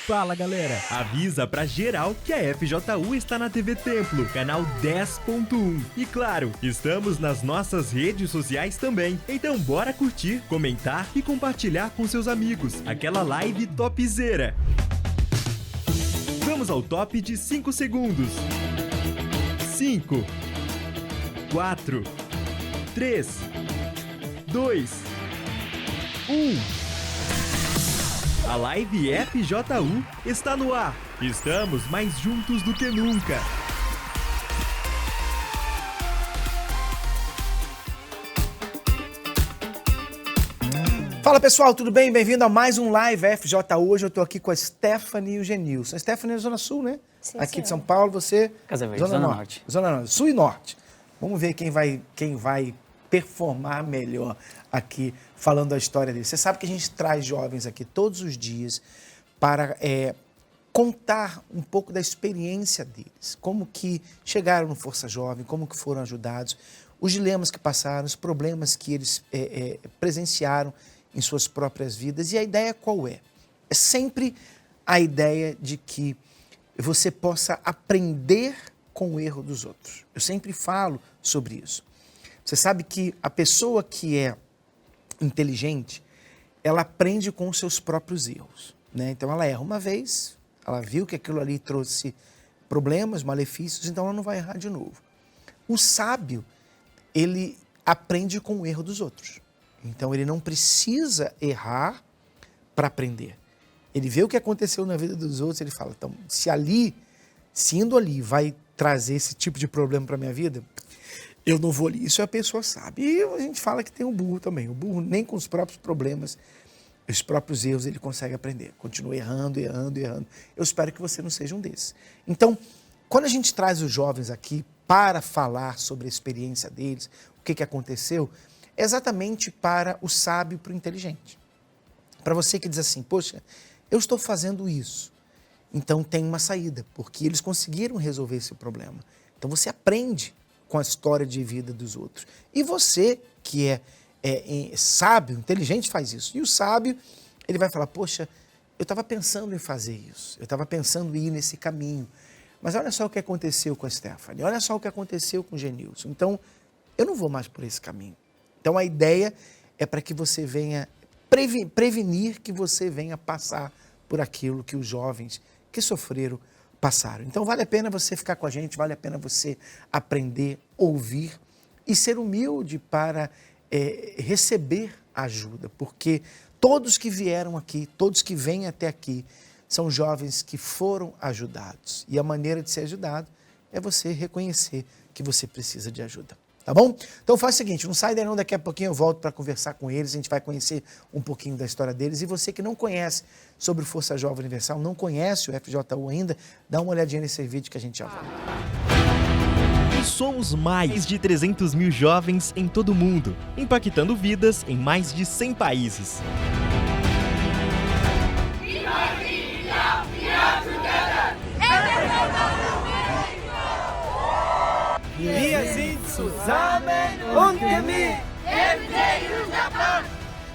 Fala galera, avisa pra geral que a FJU está na TV Templo, canal 10.1. E claro, estamos nas nossas redes sociais também. Então bora curtir, comentar e compartilhar com seus amigos aquela live topzera. Vamos ao top de 5 segundos. 5, 4, 3, 2, 1. A live FJU está no ar. Estamos mais juntos do que nunca. Fala pessoal, tudo bem? Bem-vindo a mais um Live FJU. Hoje eu tô aqui com a Stephanie e o Genilson. A Stephanie é Zona Sul, né? Sim, aqui senhor. de São Paulo, você... Casa Verde, Zona Norte. Zona Norte, Sul e Norte. Vamos ver quem vai performar melhor aqui, falando da história deles. Você sabe que a gente traz jovens aqui todos os dias para contar um pouco da experiência deles, como que chegaram no Força Jovem, como que foram ajudados, os dilemas que passaram, os problemas que eles presenciaram em suas próprias vidas. E a ideia qual é? É sempre a ideia de que você possa aprender com o erro dos outros. Eu sempre falo sobre isso. Você sabe que a pessoa que é inteligente, ela aprende com os seus próprios erros, né? Então ela erra uma vez, ela viu que aquilo ali trouxe problemas, malefícios, então ela não vai errar de novo. O sábio, ele aprende com o erro dos outros. Então ele não precisa errar para aprender. Ele vê o que aconteceu na vida dos outros, ele fala, então, se indo ali vai trazer esse tipo de problema para minha vida, eu não vou ali. Isso a pessoa sabe. E a gente fala que tem o burro também. O burro nem com os próprios problemas, os próprios erros, ele consegue aprender. Continua errando. Eu espero que você não seja um desses. Então, quando a gente traz os jovens aqui para falar sobre a experiência deles, o que aconteceu, é exatamente para o sábio e para o inteligente. Para você que diz assim, poxa, eu estou fazendo isso. Então tem uma saída, porque eles conseguiram resolver esse problema. Então você aprende com a história de vida dos outros. E você, que é sábio, inteligente, faz isso. E o sábio, ele vai falar, poxa, eu estava pensando em fazer isso, eu estava pensando em ir nesse caminho, mas olha só o que aconteceu com a Stephanie, olha só o que aconteceu com o Genilson, então eu não vou mais por esse caminho. Então a ideia é para que você venha prevenir que você venha passar por aquilo que os jovens que sofreram passaram. Então vale a pena você ficar com a gente, vale a pena você aprender, ouvir e ser humilde para receber ajuda, porque todos que vieram aqui, todos que vêm até aqui, são jovens que foram ajudados. E a maneira de ser ajudado é você reconhecer que você precisa de ajuda. Tá bom? Então faz o seguinte, não sai daí não, daqui a pouquinho eu volto para conversar com eles, a gente vai conhecer um pouquinho da história deles. E você que não conhece sobre o Força Jovem Universal, não conhece o FJU ainda, dá uma olhadinha nesse vídeo que a gente já volta. Somos mais de 300 mil jovens em todo o mundo, impactando vidas em mais de 100 países.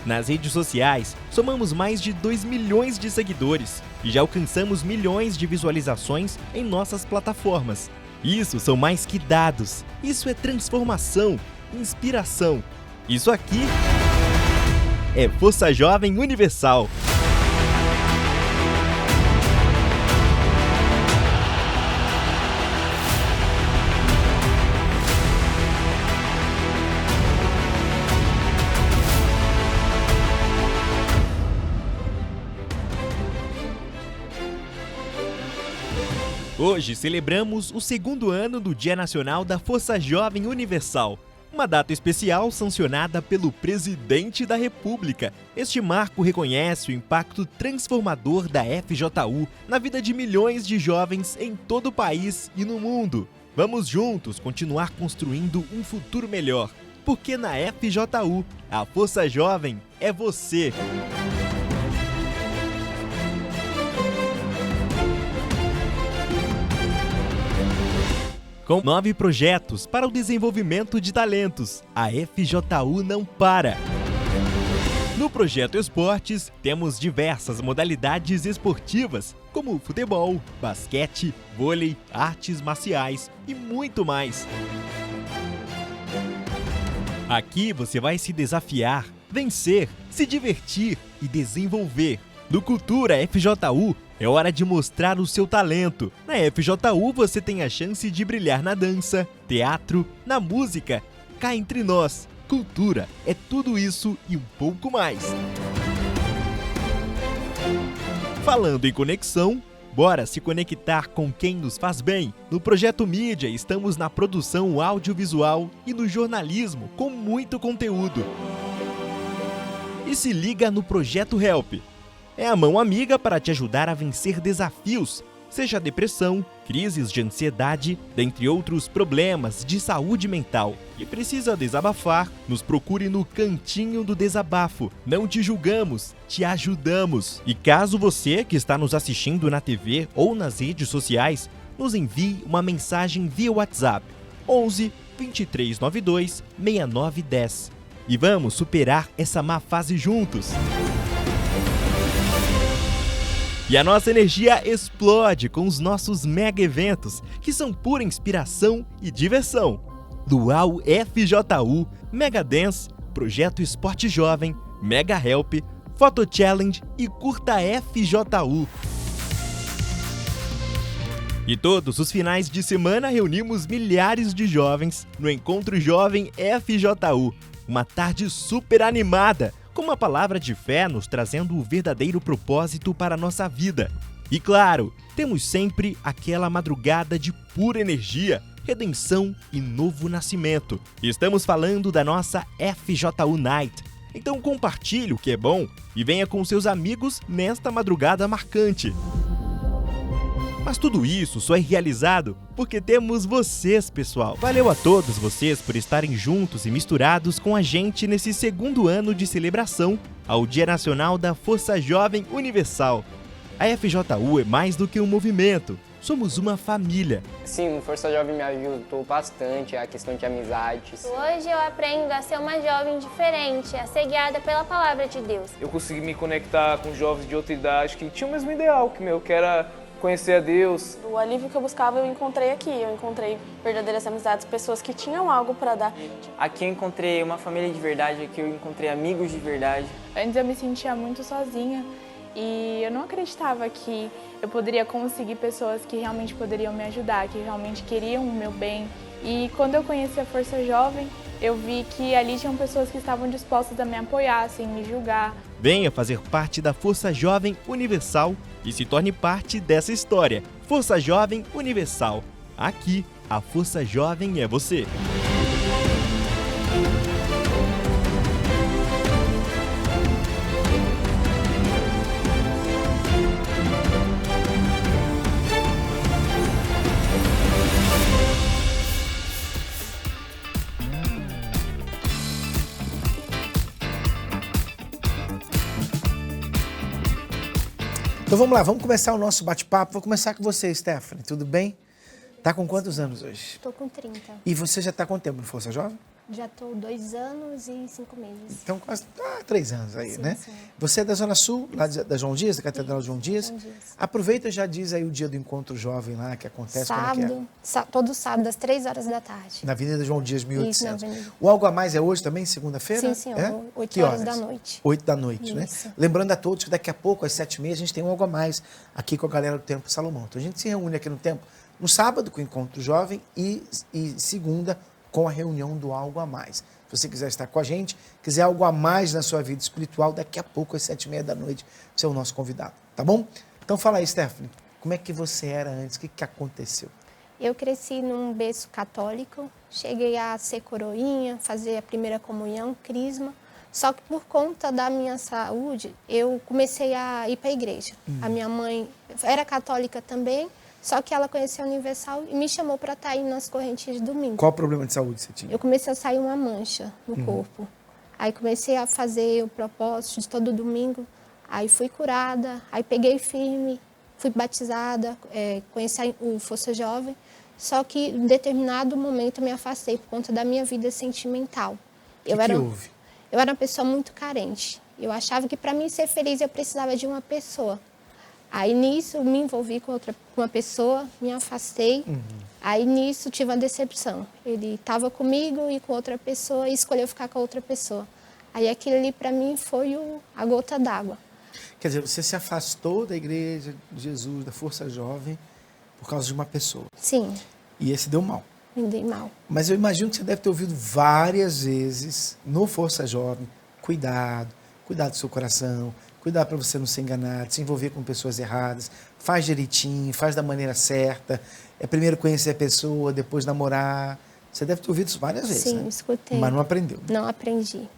Nas redes sociais, somamos mais de 2 milhões de seguidores e já alcançamos milhões de visualizações em nossas plataformas. Isso são mais que dados, isso é transformação, inspiração. Isso aqui é Força Jovem Universal. Hoje celebramos o 2º ano do Dia Nacional da Força Jovem Universal, uma data especial sancionada pelo Presidente da República. Este marco reconhece o impacto transformador da FJU na vida de milhões de jovens em todo o país e no mundo. Vamos juntos continuar construindo um futuro melhor, porque na FJU, a Força Jovem é você. Com 9 projetos para o desenvolvimento de talentos, a FJU não para. No Projeto Esportes, temos diversas modalidades esportivas, como futebol, basquete, vôlei, artes marciais e muito mais. Aqui você vai se desafiar, vencer, se divertir e desenvolver. No Cultura FJU, é hora de mostrar o seu talento. Na FJU você tem a chance de brilhar na dança, teatro, na música. Cá entre nós, cultura é tudo isso e um pouco mais. Falando em conexão, bora se conectar com quem nos faz bem. No Projeto Mídia estamos na produção audiovisual e no jornalismo com muito conteúdo. E se liga no Projeto Help. É a mão amiga para te ajudar a vencer desafios, seja depressão, crises de ansiedade, dentre outros problemas de saúde mental. E precisa desabafar? Nos procure no Cantinho do Desabafo. Não te julgamos, te ajudamos. E caso você que está nos assistindo na TV ou nas redes sociais, nos envie uma mensagem via WhatsApp 11 2392 6910. E vamos superar essa má fase juntos. E a nossa energia explode com os nossos mega eventos, que são pura inspiração e diversão. Luau FJU, Mega Dance, Projeto Esporte Jovem, Mega Help, Photo Challenge e Curta FJU. E todos os finais de semana reunimos milhares de jovens no Encontro Jovem FJU, uma tarde super animada, com uma palavra de fé nos trazendo o verdadeiro propósito para a nossa vida. E claro, temos sempre aquela madrugada de pura energia, redenção e novo nascimento. Estamos falando da nossa FJU Night. Então compartilhe o que é bom e venha com seus amigos nesta madrugada marcante. Mas tudo isso só é realizado porque temos vocês, pessoal. Valeu a todos vocês por estarem juntos e misturados com a gente nesse segundo ano de celebração ao Dia Nacional da Força Jovem Universal. A FJU é mais do que um movimento, somos uma família. Sim, o Força Jovem me ajudou bastante, a questão de amizades. Hoje eu aprendo a ser uma jovem diferente, a ser guiada pela palavra de Deus. Eu consegui me conectar com jovens de outra idade que tinham o mesmo ideal que meu, que era conhecer a Deus. O alívio que eu buscava eu encontrei aqui. Eu encontrei verdadeiras amizades, pessoas que tinham algo para dar. Aqui eu encontrei uma família de verdade, aqui eu encontrei amigos de verdade. Antes eu me sentia muito sozinha e eu não acreditava que eu poderia conseguir pessoas que realmente poderiam me ajudar, que realmente queriam o meu bem. E quando eu conheci a Força Jovem, eu vi que ali tinham pessoas que estavam dispostas a me apoiar, sem me julgar. Venha fazer parte da Força Jovem Universal e se torne parte dessa história. Força Jovem Universal. Aqui, a Força Jovem é você. Então vamos lá, vamos começar o nosso bate-papo. Vou começar com você, Stephanie, tudo bem? Tá com quantos anos hoje? Estou com 30. E você já está há quanto tempo no Força Jovem? Já estou 2 anos e 5 meses. Então quase 3 anos aí, Sim, né? sim. Você é da Zona Sul, lá da João Dias, da Catedral João Dias? João Dias. Aproveita e já diz aí o dia do Encontro Jovem lá, que acontece como é que é? Todo sábado, às 3 horas da tarde. Na Avenida João Dias, Isso, 1800. na Avenida. O Algo a Mais é hoje também, segunda-feira? Sim, senhor. É? 8 Que horas da noite. 8 da noite, né? Isso. Lembrando a todos que daqui a pouco, às 7h30, a gente tem um Algo a Mais aqui com a galera do Templo Salomão. Então a gente se reúne aqui no Templo no sábado com o Encontro Jovem e segunda com a reunião do Algo a Mais. Se você quiser estar com a gente, quiser algo a mais na sua vida espiritual, daqui a pouco, às 7h30 da noite, você é o nosso convidado, tá bom? Então fala aí, Stephanie, como é que você era antes? O que aconteceu? Eu cresci num berço católico, cheguei a ser coroinha, fazer a primeira comunhão, crisma. Só que por conta da minha saúde, eu comecei a ir para a igreja. A minha mãe era católica também, só que ela conhecia a Universal e me chamou para estar aí nas correntes de domingo. Qual o problema de saúde você tinha? Eu comecei a sair uma mancha no corpo. Aí comecei a fazer o propósito de todo domingo. Aí fui curada, aí peguei firme, fui batizada, conheci o Força Jovem. Só que em determinado momento eu me afastei por conta da minha vida sentimental. O que houve? Eu era uma pessoa muito carente. Eu achava que para mim ser feliz eu precisava de uma pessoa. Aí nisso me envolvi com uma pessoa, me afastei. Aí nisso tive uma decepção. Ele estava comigo e com outra pessoa e escolheu ficar com a outra pessoa. Aí aquilo ali para mim foi a gota d'água. Quer dizer, você se afastou da igreja de Jesus, da Força Jovem, por causa de uma pessoa. Sim, E esse deu mal. me dei mal. Mas eu imagino que você deve ter ouvido várias vezes no Força Jovem, cuidado do seu coração, cuidado para você não ser enganado, se envolver com pessoas erradas, faz direitinho, faz da maneira certa, é primeiro conhecer a pessoa, depois namorar. Você deve ter ouvido isso várias vezes, Sim, né? escutei. Mas não aprendeu. Não aprendi.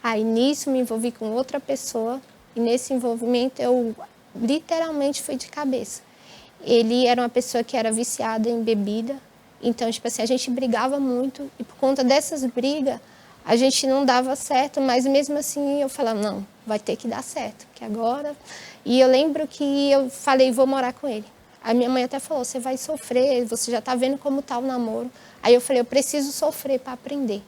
Aí nisso me envolvi com outra pessoa e nesse envolvimento eu literalmente fui de cabeça. Ele era uma pessoa que era viciada em bebida, então tipo assim, a gente brigava muito e por conta dessas brigas a gente não dava certo, mas mesmo assim eu falava, não, vai ter que dar certo, que agora... E eu lembro que eu falei, vou morar com ele. A minha mãe até falou, você vai sofrer, você já está vendo como está o namoro. Aí eu falei, eu preciso sofrer para aprender.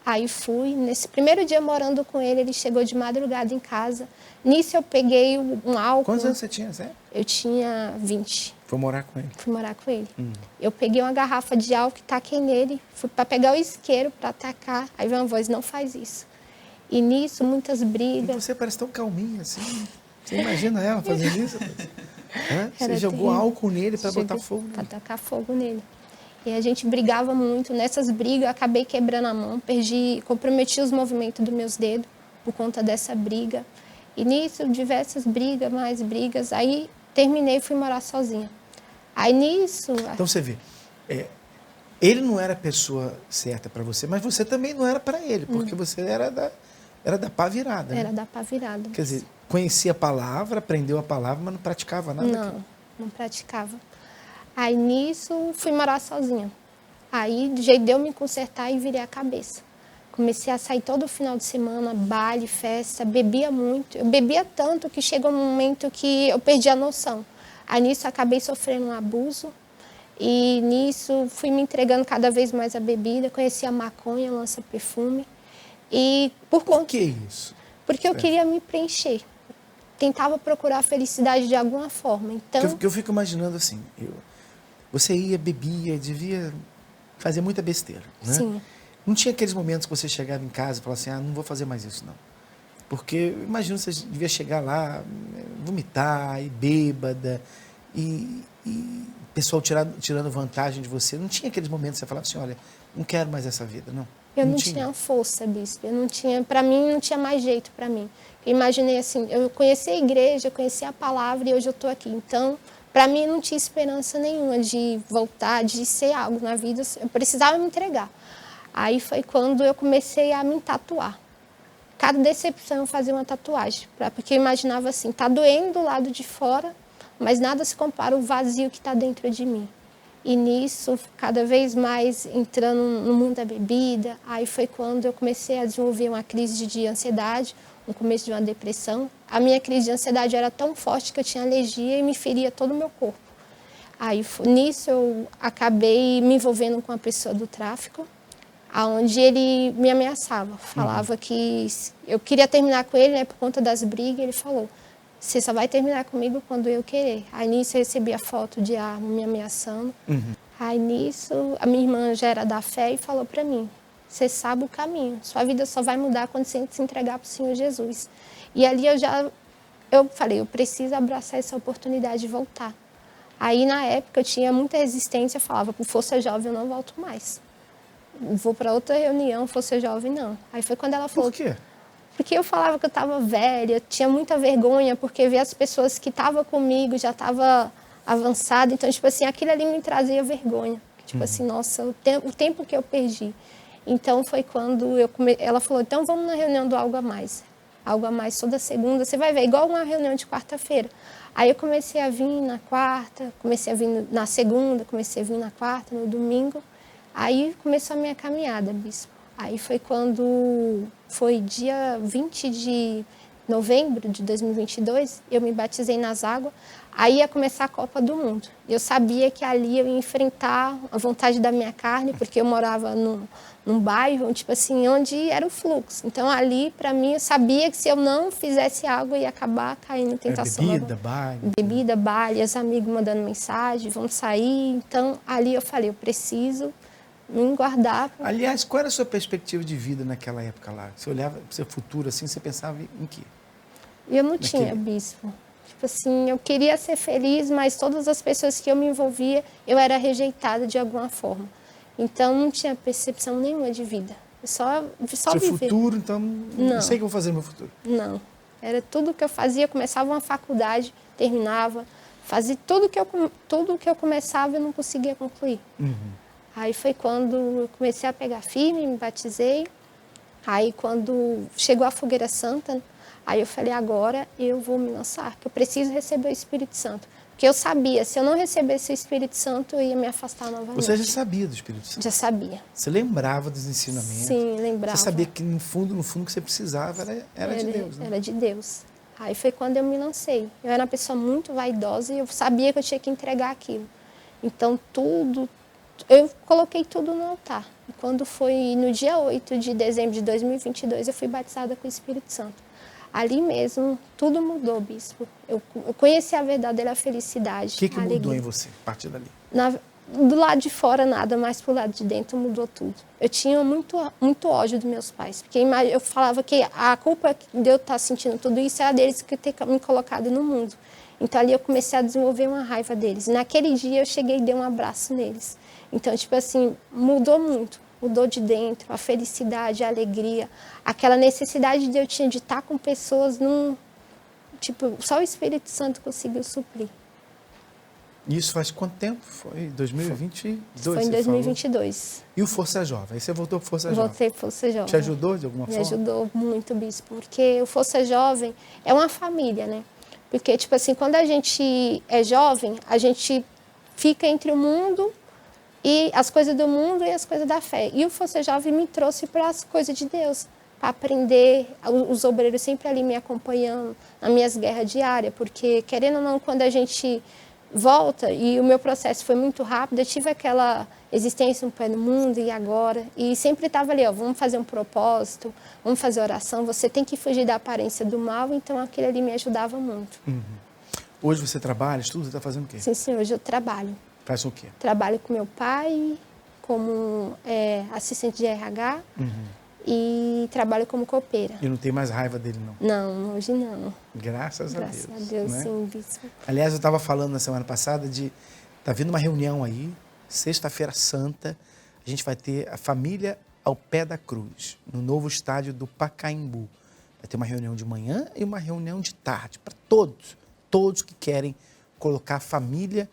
Aí fui, nesse primeiro dia morando com ele, ele chegou de madrugada em casa. Nisso eu peguei um álcool. Quantos anos você tinha, Zé? Eu tinha 20. Foi morar com ele. Fui morar com ele. Eu peguei uma garrafa de álcool e taquei nele. Fui para pegar o isqueiro para atacar. Aí veio uma voz, não faz isso. E nisso, muitas E brigas. você parece tão calminha assim. Você imagina ela fazendo isso? Hã? Você Era jogou terrível. álcool nele para botar fogo Para nele. tacar fogo nele. E a gente brigava muito. Nessas brigas, eu acabei quebrando a mão. Comprometi os movimentos dos meus dedos por conta dessa briga. E nisso, diversas brigas, mais brigas. Aí, terminei e fui morar sozinha. Aí, nisso... Então você vê, ele não era a pessoa certa para você, mas você também não era para ele, porque você era da pá virada. Era Né? da pá virada. Quer dizer, conhecia a palavra, aprendeu a palavra, mas não praticava nada daquilo. Não praticava. Aí, nisso, fui morar sozinha. Aí, do jeito de eu me consertar e virei a cabeça. Comecei a sair todo final de semana, baile, festa, bebia muito. Eu bebia tanto que chegou um momento que eu perdi a noção. Aí, nisso, acabei sofrendo um abuso. E, nisso, fui me entregando cada vez mais à bebida. Conheci a maconha, lança-perfume. E Por que isso? Porque eu queria me preencher. Tentava procurar a felicidade de alguma forma. Então, Eu fico imaginando assim, você ia, bebia, devia fazer muita besteira, né? sim. Não tinha aqueles momentos que você chegava em casa e falava assim, não vou fazer mais isso, não. Porque, eu imagino que você devia chegar lá, vomitar, e bêbada, e o pessoal tirando vantagem de você. Não tinha aqueles momentos que você falava assim, olha, não quero mais essa vida, não. Eu não tinha força, bispo. Eu não tinha, para mim, não tinha mais jeito para mim. Eu imaginei assim, eu conheci a igreja, eu conheci a palavra e hoje eu estou aqui. Então, para mim, não tinha esperança nenhuma de voltar, de ser algo na vida. Eu precisava me entregar. Aí foi quando eu comecei a me tatuar. Cada decepção eu fazia uma tatuagem, porque eu imaginava assim, tá doendo do lado de fora, mas nada se compara ao vazio que está dentro de mim. E nisso, cada vez mais entrando no mundo da bebida, aí foi quando eu comecei a desenvolver uma crise de ansiedade, um começo de uma depressão. A minha crise de ansiedade era tão forte que eu tinha alergia e me feria todo o meu corpo. Aí nisso eu acabei me envolvendo com uma pessoa do tráfico, onde ele me ameaçava, falava que eu queria terminar com ele, né, por conta das brigas. Ele falou, você só vai terminar comigo quando eu querer. Aí nisso eu recebi a foto de arma me ameaçando. Aí nisso a minha irmã já era da fé e falou para mim, você sabe o caminho, sua vida só vai mudar quando você se entregar para o Senhor Jesus. E ali eu falei, eu preciso abraçar essa oportunidade de voltar. Aí na época eu tinha muita resistência, eu falava, por Força Jovem eu não volto mais. Vou para outra reunião, Força Jovem não. Aí foi quando ela falou... Por quê? Porque eu falava que eu estava velha, tinha muita vergonha, porque ver as pessoas que estavam comigo já estavam avançadas. Então, tipo assim, aquilo ali me trazia vergonha. Tipo assim, nossa, o tempo que eu perdi. Então, foi quando ela falou, então vamos na reunião do Algo a Mais. Algo a Mais toda segunda, você vai ver, igual uma reunião de quarta-feira. Aí eu comecei a vir na quarta, comecei a vir na segunda, comecei a vir na quarta, no domingo. Aí começou a minha caminhada, bispo. Aí foi quando foi dia 20 de novembro de 2022, eu me batizei nas águas, aí ia começar a Copa do Mundo. Eu sabia que ali eu ia enfrentar a vontade da minha carne, porque eu morava num bairro, tipo assim, onde era o fluxo. Então, ali, para mim, eu sabia que se eu não fizesse algo, eu ia acabar caindo em tentação. Bebida, baile. Bebida, baile, os amigos mandando mensagem, vamos sair. Então, ali eu falei, eu preciso me guardar. Aliás, qual era a sua perspectiva de vida naquela época lá? Você olhava para o seu futuro assim, você pensava em quê? Eu não tinha, bispo. Tipo assim, eu queria ser feliz, mas todas as pessoas que eu me envolvia, eu era rejeitada de alguma forma. Então, não tinha percepção nenhuma de vida. Eu só seu viver. Futuro, então, não sei o que eu vou fazer no meu futuro. Não. Era tudo que eu fazia, começava uma faculdade, terminava, fazia tudo que eu começava, eu não conseguia concluir. Aí foi quando eu comecei a pegar firme, me batizei. Aí quando chegou a Fogueira Santa, aí eu falei, agora eu vou me lançar, que eu preciso receber o Espírito Santo. Porque eu sabia, se eu não recebesse o Espírito Santo, eu ia me afastar novamente. Você já sabia do Espírito Santo? Já sabia. Você lembrava dos ensinamentos? Sim, lembrava. Você sabia que no fundo, o que você precisava era de Deus, né? Era de Deus. Aí foi quando eu me lancei. Eu era uma pessoa muito vaidosa e eu sabia que eu tinha que entregar aquilo. Então, eu coloquei tudo no altar. E quando foi no dia 8 de dezembro de 2022, eu fui batizada com o Espírito Santo. Ali mesmo, tudo mudou, bispo. Eu conheci a verdadeira felicidade. O que mudou em você, a partir dali? Do lado de fora, nada, mas pro lado de dentro mudou tudo. Eu tinha muito ódio dos meus pais. Porque eu falava que a culpa de eu estar sentindo tudo isso era deles que ter me colocado no mundo. Então, ali eu comecei a desenvolver uma raiva deles. Naquele dia, eu cheguei e dei um abraço neles. Então, tipo assim, mudou muito. Mudou de dentro, a felicidade, a alegria, aquela necessidade de eu tinha de estar com pessoas tipo, só o Espírito Santo conseguiu suprir. Isso faz quanto tempo? Foi 2022? Foi em 2022. Falou? E o Força Jovem? Aí você voltou para o Força Jovem? Voltei para o Força Jovem. Te ajudou de alguma forma? Me ajudou muito, bispo, porque o Força Jovem é uma família, né? Porque, tipo assim, quando a gente é jovem, a gente fica entre o mundo e as coisas do mundo e as coisas da fé. E o Força Jovem me trouxe para as coisas de Deus, para aprender, os obreiros sempre ali me acompanhando nas minhas guerras diárias, porque, querendo ou não, quando a gente volta, e o meu processo foi muito rápido, eu tive aquela existência um pé no mundo e agora, e sempre estava ali, ó, vamos fazer um propósito, vamos fazer oração, você tem que fugir da aparência do mal, então aquele ali me ajudava muito. Hoje você trabalha, estuda, está fazendo o quê? Sim, senhor, hoje eu trabalho. Faz o quê? Trabalho com meu pai como assistente de RH e trabalho como copeira. E não tem mais raiva dele, não? Não, hoje não. Graças a Deus. Graças a Deus, né? sim, bispo. Aliás, eu estava falando na semana passada tá vindo uma reunião aí, sexta-feira santa, a gente vai ter a família ao pé da cruz, no novo estádio do Pacaembu. Vai ter uma reunião de manhã e uma reunião de tarde, para todos que querem colocar a família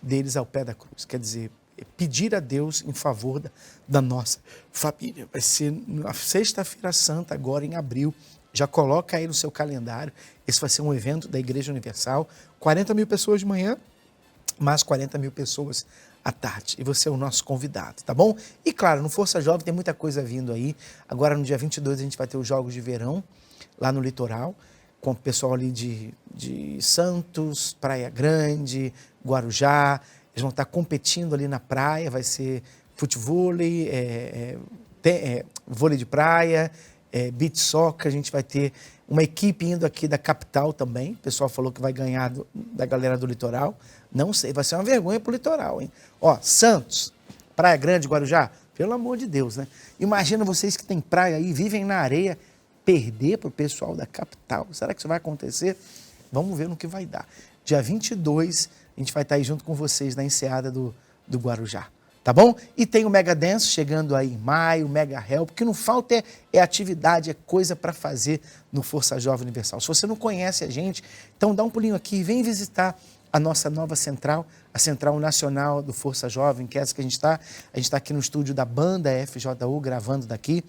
deles ao pé da cruz. Quer dizer, pedir a Deus em favor da nossa família. Vai ser na sexta-feira santa, agora em abril. Já coloca aí no seu calendário. Esse vai ser um evento da Igreja Universal. 40 mil pessoas de manhã, mais 40 mil pessoas à tarde. E você é o nosso convidado, tá bom? E claro, no Força Jovem tem muita coisa vindo aí. Agora no dia 22 a gente vai ter os Jogos de Verão, lá no litoral, com o pessoal ali de Santos, Praia Grande, Guarujá. Eles vão estar competindo ali na praia, vai ser futevôlei, vôlei de praia, beach soccer. A gente vai ter uma equipe indo aqui da capital também. O pessoal falou que vai ganhar da galera do litoral. Não sei, vai ser uma vergonha pro litoral, hein? Ó, Santos, Praia Grande, Guarujá, pelo amor de Deus, né? Imagina vocês que têm praia aí, vivem na areia, perder pro pessoal da capital. Será que isso vai acontecer? Vamos ver no que vai dar. Dia 22, a gente vai estar aí junto com vocês na enseada do Guarujá, tá bom? E tem o Mega Dance chegando aí em maio, o Mega Help, o que não falta é atividade, é coisa para fazer no Força Jovem Universal. Se você não conhece a gente, então dá um pulinho aqui e vem visitar a nossa nova central, a Central Nacional do Força Jovem, que é essa que a gente está. A gente está aqui no estúdio da banda FJU, gravando daqui,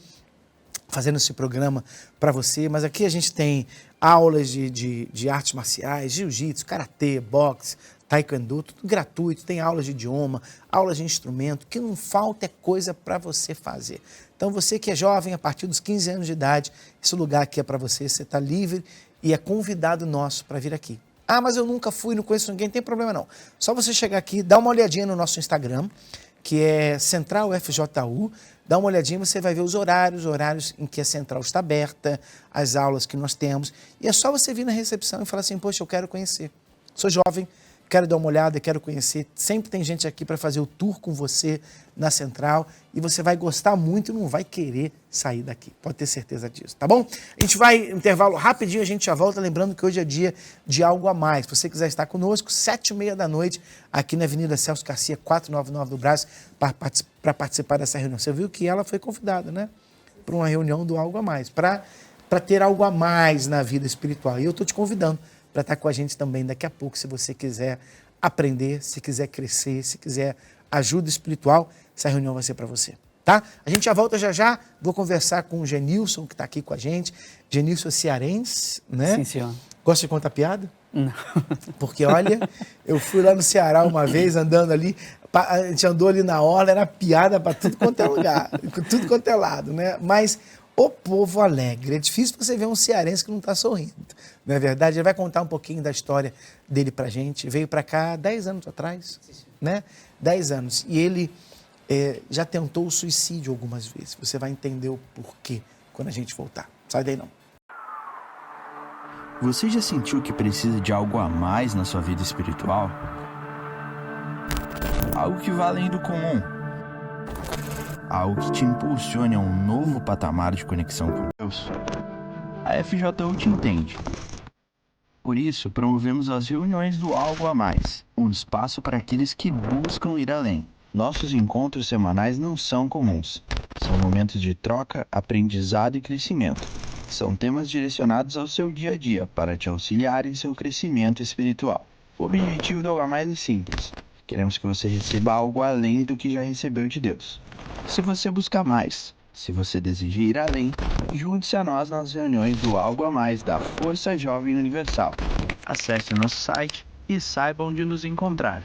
fazendo esse programa para você. Mas aqui a gente tem aulas de artes marciais, jiu-jitsu, karatê, boxe, taekwondo, tudo gratuito. Tem aulas de idioma, aulas de instrumento. O que não falta é coisa para você fazer. Então você que é jovem, a partir dos 15 anos de idade, esse lugar aqui é para você. Você está livre e é convidado nosso para vir aqui. Ah, mas eu nunca fui, não conheço ninguém, não tem problema não. Só você chegar aqui, dá uma olhadinha no nosso Instagram, que é Central FJU, dá uma olhadinha, você vai ver os horários em que a Central está aberta, as aulas que nós temos, e é só você vir na recepção e falar assim, poxa, eu quero conhecer. Sou jovem, quero dar uma olhada, quero conhecer. Sempre tem gente aqui para fazer o tour com você na Central e você vai gostar muito e não vai querer sair daqui. Pode ter certeza disso, tá bom? A gente vai, intervalo rapidinho, a gente já volta. Lembrando que hoje é dia de algo a mais. Se você quiser estar conosco, 7h30 da noite, aqui na Avenida Celso Garcia, 499 do Brás, para participar dessa reunião. Você viu que ela foi convidada, né? Para uma reunião do algo a mais, para ter algo a mais na vida espiritual. E eu estou te convidando para estar com a gente também daqui a pouco, se você quiser aprender, se quiser crescer, se quiser ajuda espiritual, essa reunião vai ser para você, tá? A gente já volta já, vou conversar com o Genilson, que está aqui com a gente. Genilson cearense, né? Sim, senhor. Gosta de contar piada? Não. Porque, olha, eu fui lá no Ceará uma vez, andando ali, a gente andou ali na orla, era piada para tudo quanto é lugar, tudo quanto é lado, né? Mas o povo alegre. É difícil você ver um cearense que não está sorrindo. Não é verdade? Ele vai contar um pouquinho da história dele pra gente. Veio para cá 10 anos atrás, né? 10 anos. E ele já tentou o suicídio algumas vezes. Você vai entender o porquê quando a gente voltar. Sai daí não. Você já sentiu que precisa de algo a mais na sua vida espiritual? Algo que vá além do comum. Algo que te impulsione a um novo patamar de conexão com Deus. A FJU te entende. Por isso, promovemos as reuniões do Algo a Mais, um espaço para aqueles que buscam ir além. Nossos encontros semanais não são comuns. São momentos de troca, aprendizado e crescimento. São temas direcionados ao seu dia a dia para te auxiliar em seu crescimento espiritual. O objetivo do Algo a Mais é simples. Queremos que você receba algo além do que já recebeu de Deus. Se você buscar mais, se você deseja ir além, junte-se a nós nas reuniões do Algo a Mais da Força Jovem Universal. Acesse nosso site e saiba onde nos encontrar.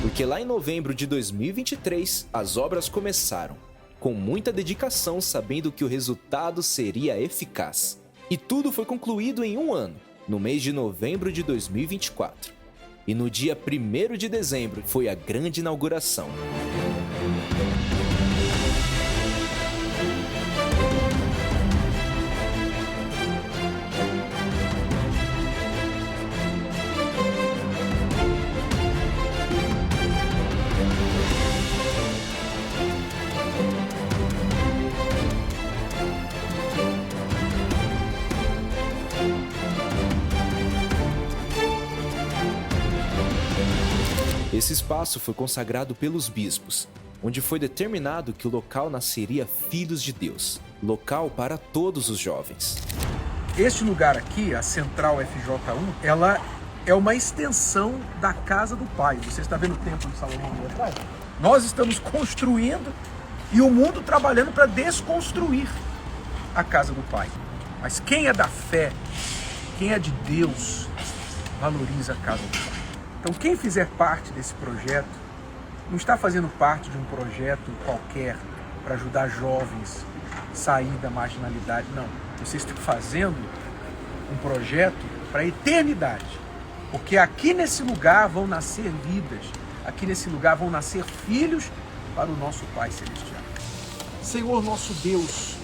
Porque lá em novembro de 2023, as obras começaram, com muita dedicação, sabendo que o resultado seria eficaz. E tudo foi concluído em um ano, no mês de novembro de 2024. E no dia 1º de dezembro foi a grande inauguração. Esse espaço foi consagrado pelos bispos, onde foi determinado que o local nasceria Filhos de Deus, local para todos os jovens. Este lugar aqui, a Central FJU, ela é uma extensão da casa do Pai. Você está vendo o Templo de Salomão ali atrás? Nós estamos construindo e o mundo trabalhando para desconstruir a casa do Pai. Mas quem é da fé, quem é de Deus, valoriza a casa do Pai. Então quem fizer parte desse projeto, não está fazendo parte de um projeto qualquer para ajudar jovens a sair da marginalidade, não. Você está fazendo um projeto para a eternidade. Porque aqui nesse lugar vão nascer vidas, aqui nesse lugar vão nascer filhos para o nosso Pai Celestial. Senhor nosso Deus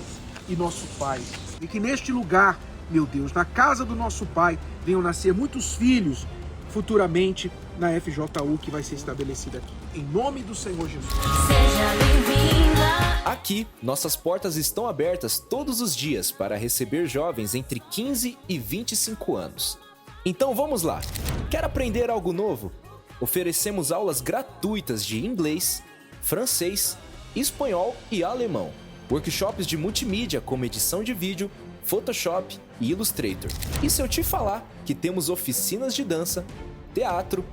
e nosso Pai, e que neste lugar, meu Deus, na casa do nosso Pai, venham nascer muitos filhos futuramente na FJU que vai ser estabelecida aqui. Em nome do Senhor Jesus. Seja bem-vinda! Aqui, nossas portas estão abertas todos os dias para receber jovens entre 15 e 25 anos. Então vamos lá! Quer aprender algo novo? Oferecemos aulas gratuitas de inglês, francês, espanhol e alemão. Workshops de multimídia como edição de vídeo, Photoshop e Illustrator. E se eu te falar que temos oficinas de dança, teatro,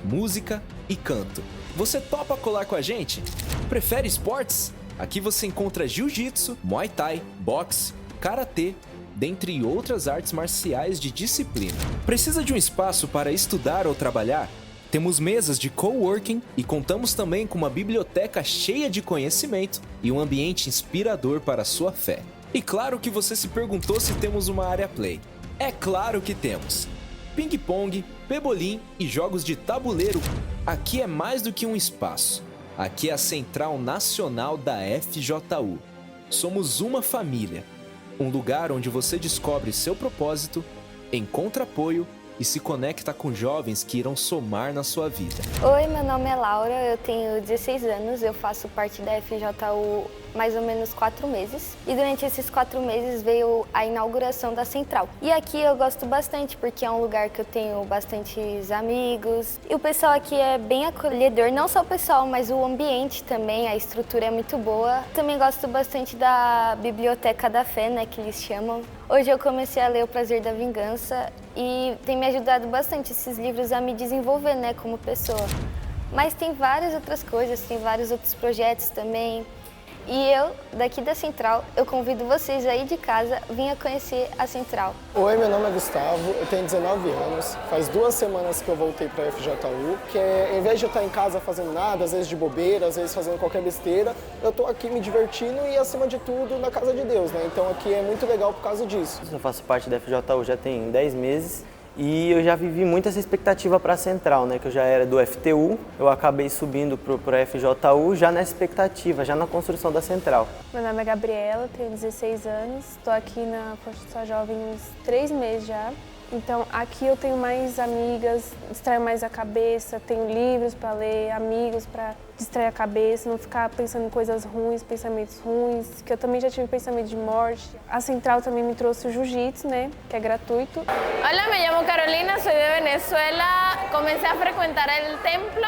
música e canto, você topa colar com a gente? Prefere esportes? Aqui você encontra jiu-jitsu, muay thai, boxe, karatê, dentre outras artes marciais de disciplina. Precisa de um espaço para estudar ou trabalhar? Temos mesas de coworking e contamos também com uma biblioteca cheia de conhecimento e um ambiente inspirador para a sua fé. E claro que você se perguntou se temos uma área play. É claro que temos. Ping-pong, pebolim e jogos de tabuleiro. Aqui é mais do que um espaço. Aqui é a Central Nacional da FJU. Somos uma família. Um lugar onde você descobre seu propósito, encontra apoio e se conecta com jovens que irão somar na sua vida. Oi, meu nome é Laura, eu tenho 16 anos, eu faço parte da FJU mais ou menos 4 meses. E durante esses 4 meses veio a inauguração da Central. E aqui eu gosto bastante porque é um lugar que eu tenho bastantes amigos. E o pessoal aqui é bem acolhedor, não só o pessoal, mas o ambiente também, a estrutura é muito boa. Também gosto bastante da Biblioteca da Fé, né, que eles chamam. Hoje eu comecei a ler O Prazer da Vingança e tem me ajudado bastante esses livros a me desenvolver, né, como pessoa. Mas tem várias outras coisas, tem vários outros projetos também. E eu, daqui da Central, eu convido vocês aí de casa, venham conhecer a Central. Oi, meu nome é Gustavo, eu tenho 19 anos. Faz 2 semanas que eu voltei para a FJU, que em vez de eu estar em casa fazendo nada, às vezes de bobeira, às vezes fazendo qualquer besteira, eu estou aqui me divertindo e, acima de tudo, na casa de Deus, né? Então aqui é muito legal por causa disso. Eu faço parte da FJU já tem 10 meses. E eu já vivi muito essa expectativa para a Central, né? Que eu já era do FTU, eu acabei subindo para a FJU já nessa expectativa, já na construção da Central. Meu nome é Gabriela, tenho 16 anos, estou aqui na Força Jovem uns 3 meses já. Então aqui eu tenho mais amigas, distraio mais a cabeça, tenho livros para ler, amigos para distrair a cabeça, não ficar pensando em coisas ruins, pensamentos ruins, que eu também já tive pensamento de morte. A Central também me trouxe o jiu-jitsu, né, que é gratuito. Hola, me llamo Carolina, soy de Venezuela, comencé a frecuentar el templo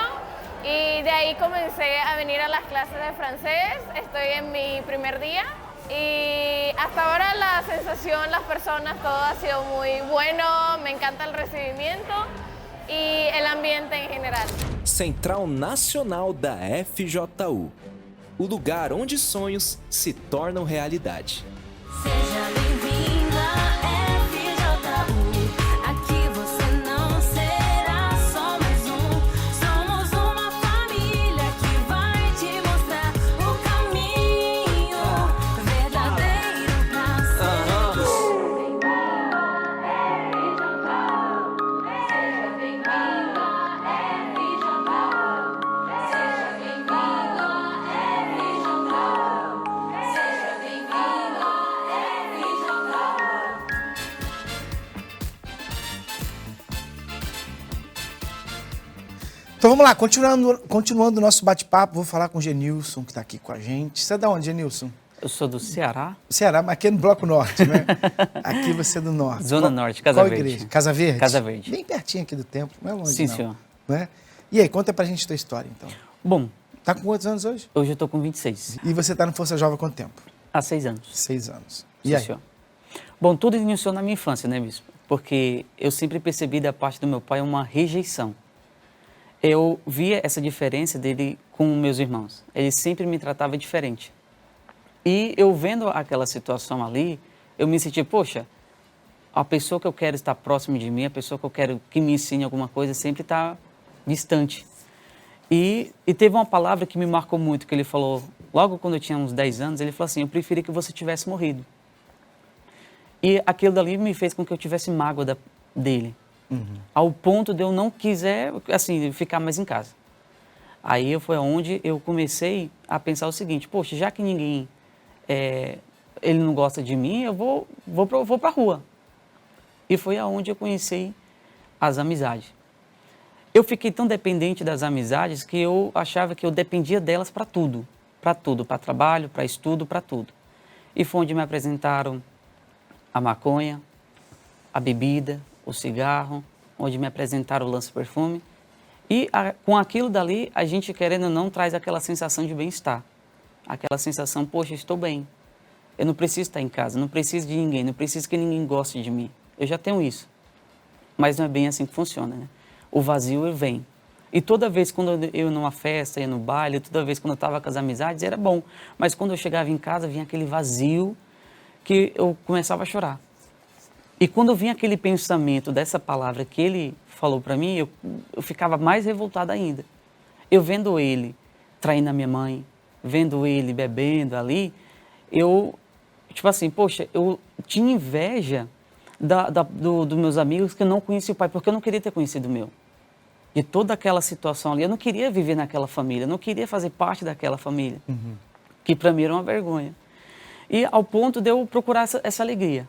y de ahí comencé a venir a las clases de francés, estoy en mi primer día. Y hasta ahora la sensación, las personas, todo ha sido muy bueno, me encanta el recibimiento y el ambiente en general. Central Nacional da FJU. O lugar onde sonhos se tornam realidade. Seja bem-vindo à FJU. Aqui você não será só mais somos uma família que vai te mostrar o caminho verdadeiro pra ser. Seja bem-vindo à FJU. Seja bem-vindo à FJU. Seja bem-vindo à FJU. Então vamos lá, continuando o nosso bate-papo, vou falar com o Genilson, que está aqui com a gente. Você é de onde, Genilson? Eu sou do Ceará. Ceará, mas aqui é no Bloco Norte, né? Aqui você é do Norte. Zona Norte, Casa Qual Verde. igreja? Casa Verde? Casa Verde. Bem pertinho aqui do templo, não é longe Sim, não. senhor. Né? E aí, conta pra gente a tua história, então. Bom. Tá com quantos anos hoje? Hoje eu estou com 26. E você tá no Força Jovem há quanto tempo? Há 6 anos. 6 anos. E Sim, aí? senhor. Bom, tudo iniciou na minha infância, né, bispo? Porque eu sempre percebi da parte do meu pai uma rejeição. Eu via essa diferença dele com meus irmãos. Ele sempre me tratava diferente. E eu vendo aquela situação ali, eu me senti, poxa, a pessoa que eu quero estar próximo de mim, a pessoa que eu quero que me ensine alguma coisa, sempre está distante. E teve uma palavra que me marcou muito, que ele falou, logo quando eu tinha uns 10 anos, ele falou assim, eu preferia que você tivesse morrido. E aquilo dali me fez com que eu tivesse mágoa dele. Ao ponto de eu não quiser, assim, ficar mais em casa. Aí foi onde eu comecei a pensar o seguinte, poxa, já que ninguém, ele não gosta de mim, eu vou para a rua. E foi aonde eu conheci as amizades. Eu fiquei tão dependente das amizades que eu achava que eu dependia delas para tudo, para trabalho, para estudo, para tudo. E foi onde me apresentaram a maconha, a bebida, o cigarro, onde me apresentaram o lança-perfume. E com aquilo dali, a gente, querendo ou não, traz aquela sensação de bem-estar. Aquela sensação, poxa, estou bem. Eu não preciso estar em casa, não preciso de ninguém, não preciso que ninguém goste de mim. Eu já tenho isso. Mas não é bem assim que funciona, né? O vazio vem. E toda vez quando eu ia numa festa, ia no baile, toda vez quando eu estava com as amizades, era bom. Mas quando eu chegava em casa, vinha aquele vazio que eu começava a chorar. E quando vinha aquele pensamento dessa palavra que ele falou para mim, eu ficava mais revoltada ainda. Eu vendo ele traindo a minha mãe, vendo ele bebendo ali, eu, tipo assim, poxa, eu tinha inveja dos meus amigos que não conheciam o pai, porque eu não queria ter conhecido o meu. De toda aquela situação ali, eu não queria viver naquela família, eu não queria fazer parte daquela família, que para mim era uma vergonha. E ao ponto de eu procurar essa alegria.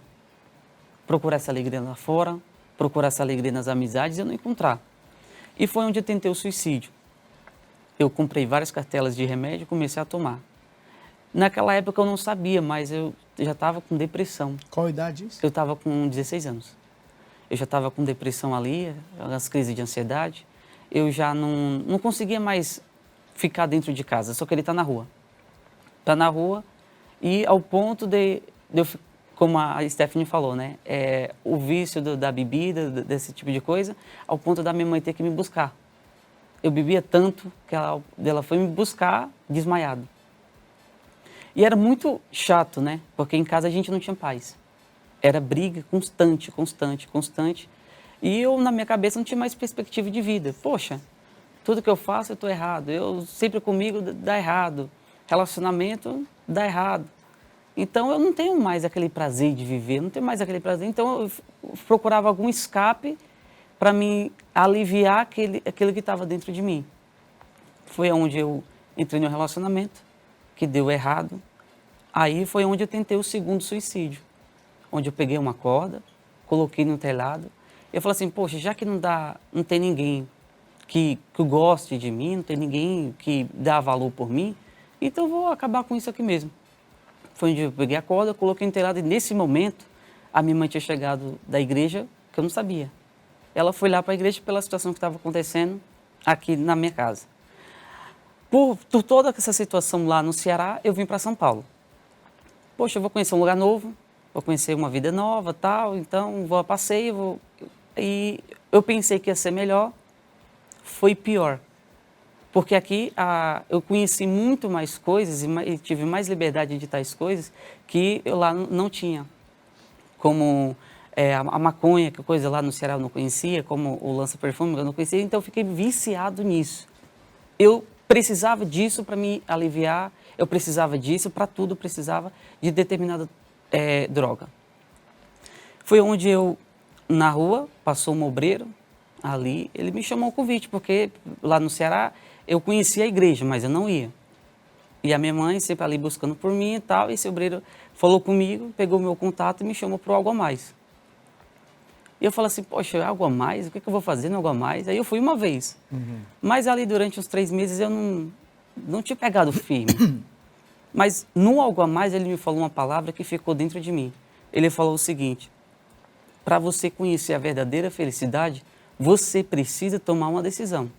Procurar essa alegria lá fora, procurar essa alegria nas amizades e eu não encontrar. E foi onde eu tentei o suicídio. Eu comprei várias cartelas de remédio e comecei a tomar. Naquela época eu não sabia, mas eu já estava com depressão. Qual a idade isso? Eu estava com 16 anos. Eu já estava com depressão ali, as crises de ansiedade. Eu já não conseguia mais ficar dentro de casa, só queria estar na rua. Estar na rua e ao ponto de eu, como a Stephanie falou, né? O vício da bebida, desse tipo de coisa, ao ponto da minha mãe ter que me buscar. Eu bebia tanto que ela foi me buscar desmaiado. E era muito chato, né? Porque em casa a gente não tinha paz. Era briga constante, constante, constante. E eu, na minha cabeça, não tinha mais perspectiva de vida. Poxa, tudo que eu faço eu estou errado. Eu sempre comigo dá errado. Relacionamento dá errado. Então eu não tenho mais aquele prazer de viver, não tenho mais aquele prazer. Então eu procurava algum escape para me aliviar aquilo que estava dentro de mim. Foi onde eu entrei no relacionamento, que deu errado. Aí foi onde eu tentei o segundo suicídio, onde eu peguei uma corda, coloquei no telhado. Eu falei assim, poxa, já que não tem ninguém que goste de mim, não tem ninguém que dá valor por mim, então eu vou acabar com isso aqui mesmo. Foi onde eu peguei a corda, coloquei no telhado e nesse momento a minha mãe tinha chegado da igreja, que eu não sabia. Ela foi lá para a igreja pela situação que estava acontecendo aqui na minha casa. Por toda essa situação lá no Ceará, eu vim para São Paulo. Poxa, eu vou conhecer um lugar novo, vou conhecer uma vida nova, tal, então vou a passeio, E eu pensei que ia ser melhor, foi pior. Porque aqui eu conheci muito mais coisas e tive mais liberdade de tais coisas que eu lá não tinha. Como a maconha, que coisa lá no Ceará eu não conhecia, como o lança-perfume eu não conhecia, então eu fiquei viciado nisso. Eu precisava disso para me aliviar, eu precisava disso, para tudo eu precisava de determinada droga. Foi onde eu, na rua, passou um obreiro ali, ele me chamou o convite, porque lá no Ceará eu conhecia a igreja, mas eu não ia. E a minha mãe sempre ali buscando por mim e tal, e esse obreiro falou comigo, pegou meu contato e me chamou para o Algo a Mais. E eu falei assim, poxa, algo a mais? O que eu vou fazer no algo a mais? Aí eu fui uma vez. Mas ali durante uns 3 meses eu não tinha pegado firme. Mas no algo a mais ele me falou uma palavra que ficou dentro de mim. Ele falou o seguinte, para você conhecer a verdadeira felicidade, você precisa tomar uma decisão.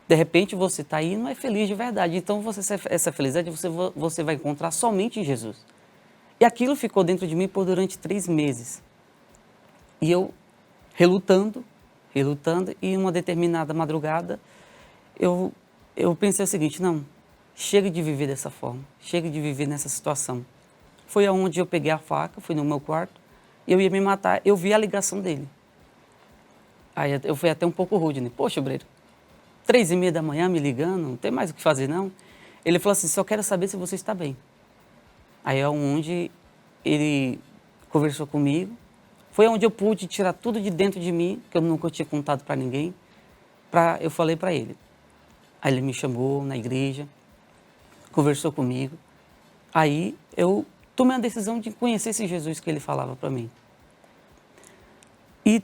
De repente você está aí e não é feliz de verdade. Então essa felicidade você vai encontrar somente em Jesus. E aquilo ficou dentro de mim durante 3 meses. E eu relutando, e em uma determinada madrugada, eu pensei o seguinte, não, chega de viver dessa forma, chega de viver nessa situação. Foi aonde eu peguei a faca, fui no meu quarto, eu ia me matar, eu vi a ligação dele. Aí eu fui até um pouco rude, né? Poxa, obreiro, 3h30 da manhã me ligando, não tem mais o que fazer não. Ele falou assim, só quero saber se você está bem. Aí é onde ele conversou comigo, foi onde eu pude tirar tudo de dentro de mim, que eu nunca tinha contado para ninguém, eu falei para ele. Aí ele me chamou na igreja, conversou comigo. Aí eu tomei a decisão de conhecer esse Jesus que ele falava para mim. E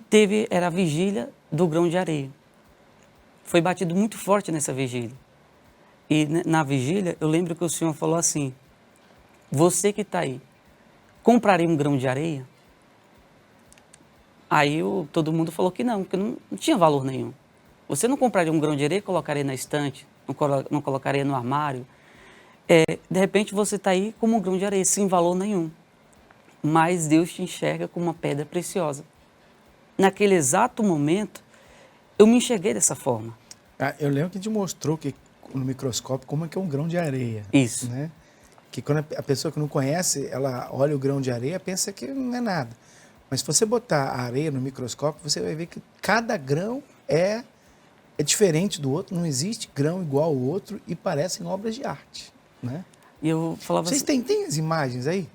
era a vigília do grão de areia. Foi batido muito forte nessa vigília. E na vigília, eu lembro que o Senhor falou assim, você que está aí, compraria um grão de areia? Aí todo mundo falou que não tinha valor nenhum. Você não compraria um grão de areia e colocaria na estante, não colocaria no armário. De repente você está aí como um grão de areia, sem valor nenhum. Mas Deus te enxerga como uma pedra preciosa. Naquele exato momento, eu me enxerguei dessa forma. Eu lembro que te mostrou no microscópio como é que é um grão de areia. Isso. Né? Que quando a pessoa que não conhece, ela olha o grão de areia, pensa que não é nada. Mas se você botar a areia no microscópio, você vai ver que cada grão é diferente do outro, não existe grão igual ao outro e parecem obras de arte, né? E eu falava Vocês têm as imagens aí?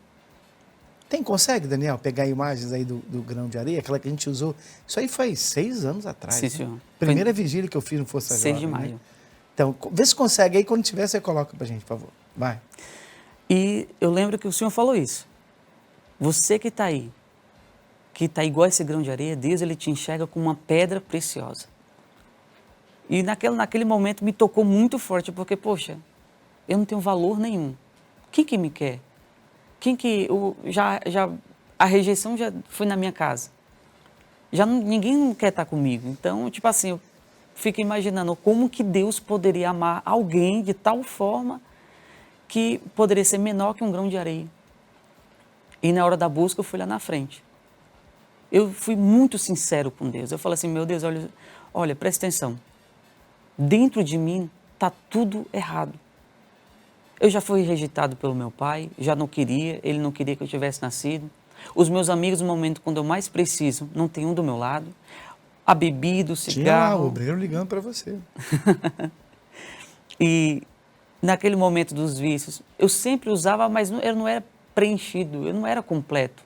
Consegue, Daniel, pegar imagens aí do grão de areia, aquela que a gente usou? Isso aí faz 6 anos atrás. Sim, né? senhor. Primeira vigília que eu fiz no Força 6 Jovem. de maio. Né? Então, vê se consegue aí, quando tiver, você coloca pra gente, por favor. Vai. E eu lembro que o Senhor falou isso. Você que está igual a esse grão de areia, Deus ele te enxerga como uma pedra preciosa. E naquele momento me tocou muito forte, porque, poxa, eu não tenho valor nenhum. Quem que me quer? A rejeição já foi na minha casa. Ninguém não quer estar comigo. Então, tipo assim, eu fico imaginando como que Deus poderia amar alguém de tal forma que poderia ser menor que um grão de areia. E na hora da busca eu fui lá na frente. Eu fui muito sincero com Deus. Eu falei assim, meu Deus, olha, presta atenção. Dentro de mim está tudo errado. Eu já fui rejeitado pelo meu pai, já não queria, ele não queria que eu tivesse nascido. Os meus amigos, no momento quando eu mais preciso, não tem um do meu lado. A bebida, o cigarro... Tinha lá o obreiro ligando para você. E naquele momento dos vícios, eu sempre usava, mas eu não era preenchido, eu não era completo.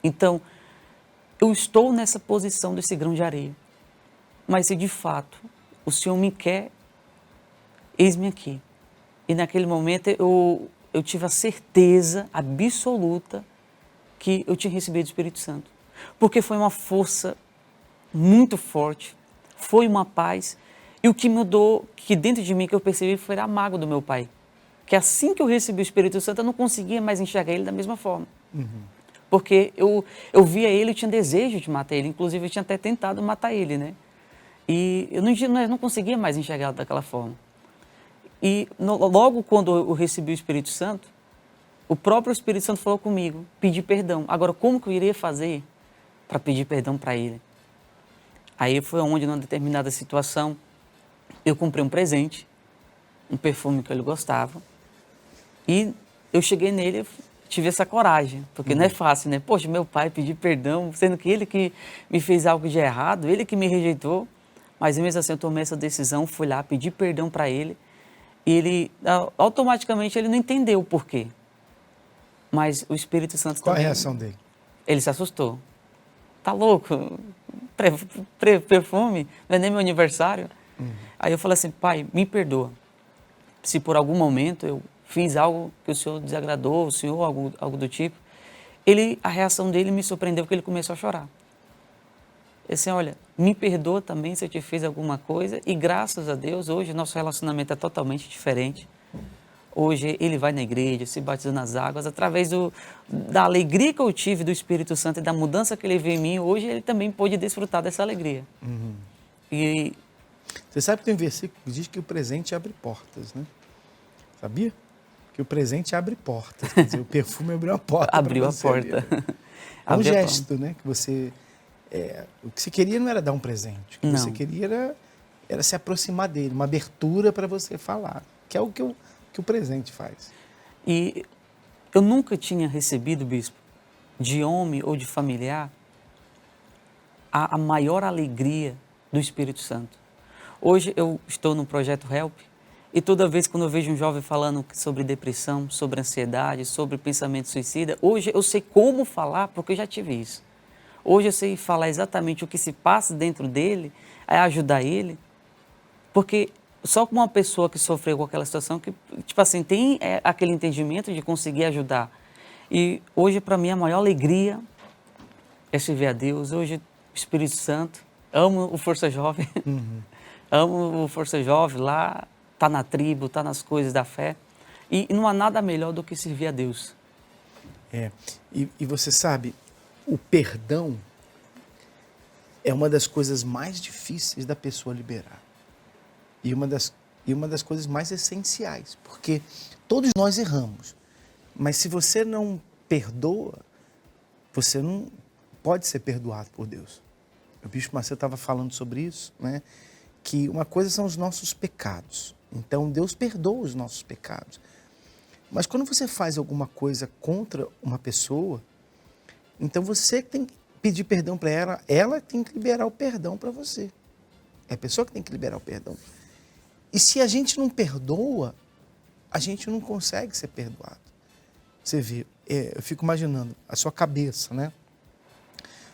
Então, eu estou nessa posição desse grão de areia. Mas se de fato o Senhor me quer, eis-me aqui. E naquele momento eu tive a certeza absoluta que eu tinha recebido o Espírito Santo. Porque foi uma força muito forte, foi uma paz. E o que mudou, que dentro de mim que eu percebi, foi a mágoa do meu pai. Que assim que eu recebi o Espírito Santo, eu não conseguia mais enxergar ele da mesma forma. Porque eu via ele e tinha desejo de matar ele. Inclusive, eu tinha até tentado matar ele, né? E eu não conseguia mais enxergá-lo daquela forma. E logo quando eu recebi o Espírito Santo, o próprio Espírito Santo falou comigo, pedir perdão. Agora, como que eu iria fazer para pedir perdão para ele? Aí foi onde, numa determinada situação, eu comprei um presente, um perfume que ele gostava, e eu cheguei nele, tive essa coragem, porque não é fácil, né? Poxa, meu pai pedir perdão, sendo que ele que me fez algo de errado, ele que me rejeitou, mas mesmo assim eu tomei essa decisão, fui lá, pedi perdão para ele, e ele, automaticamente, ele não entendeu o porquê. Mas o Espírito Santo Qual também... a reação dele? Ele se assustou. Tá louco? Perfume? Não é nem meu aniversário? Aí eu falei assim, pai, me perdoa. Se por algum momento eu fiz algo que o senhor desagradou, o senhor, algo do tipo. A reação dele me surpreendeu porque ele começou a chorar. Ele disse, olha, me perdoa também se eu te fiz alguma coisa e graças a Deus, hoje nosso relacionamento é totalmente diferente. Hoje ele vai na igreja, se batiza nas águas, através da alegria que eu tive do Espírito Santo e da mudança que ele veio em mim, hoje ele também pôde desfrutar dessa alegria. E você sabe que tem um versículo que diz que o presente abre portas, né? Sabia? Que o presente abre portas. Quer dizer, o perfume abriu a porta. Abriu a porta. Ali, né? É um gesto, né? Que você... o que você queria não era dar um presente. O que você queria era se aproximar dele, uma abertura para você falar. Que é o que o presente faz. E eu nunca tinha recebido, bispo, de homem ou de familiar, a maior alegria do Espírito Santo. Hoje eu estou no projeto Help e toda vez quando eu vejo um jovem falando sobre depressão, sobre ansiedade, sobre pensamento suicida, hoje eu sei como falar porque eu já tive isso. Hoje eu sei falar exatamente o que se passa dentro dele, é ajudar ele, porque só com uma pessoa que sofreu com aquela situação que, tipo assim, tem aquele entendimento de conseguir ajudar. E hoje, para mim, a maior alegria é servir a Deus. Hoje, o Espírito Santo, amo o Força Jovem, amo o Força Jovem lá, tá na tribo, tá nas coisas da fé. E não há nada melhor do que servir a Deus. E você sabe, o perdão é uma das coisas mais difíceis da pessoa liberar. E uma das coisas mais essenciais, porque todos nós erramos, mas se você não perdoa, você não pode ser perdoado por Deus. O Bispo Macedo estava falando sobre isso, né? Que uma coisa são os nossos pecados, então Deus perdoa os nossos pecados. Mas quando você faz alguma coisa contra uma pessoa, Então você tem que pedir perdão para ela tem que liberar o perdão para você. É a pessoa que tem que liberar o perdão. E se a gente não perdoa, a gente não consegue ser perdoado. Você vê, eu fico imaginando a sua cabeça, né?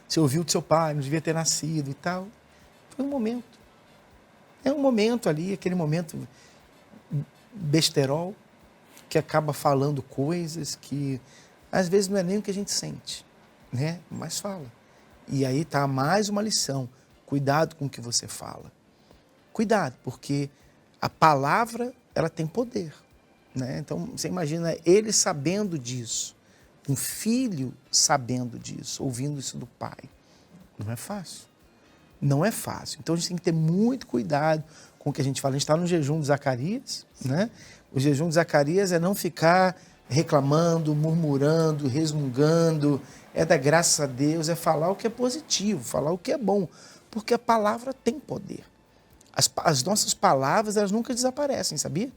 Você ouviu do seu pai, não devia ter nascido e tal. Foi um momento. É um momento ali, aquele momento besterol, que acaba falando coisas que às vezes não é nem o que a gente sente, né? Mas fala. E aí tá mais uma lição. Cuidado com o que você fala. Cuidado, porque a palavra, ela tem poder, né? Então, você imagina ele sabendo disso, um filho sabendo disso, ouvindo isso do pai. Não é fácil. Não é fácil. Então, a gente tem que ter muito cuidado com o que a gente fala. A gente está no jejum de Zacarias, né? O jejum de Zacarias é não ficar reclamando, murmurando, resmungando. É dar graças a Deus, é falar o que é positivo, falar o que é bom. Porque a palavra tem poder. As nossas palavras, elas nunca desaparecem, sabia?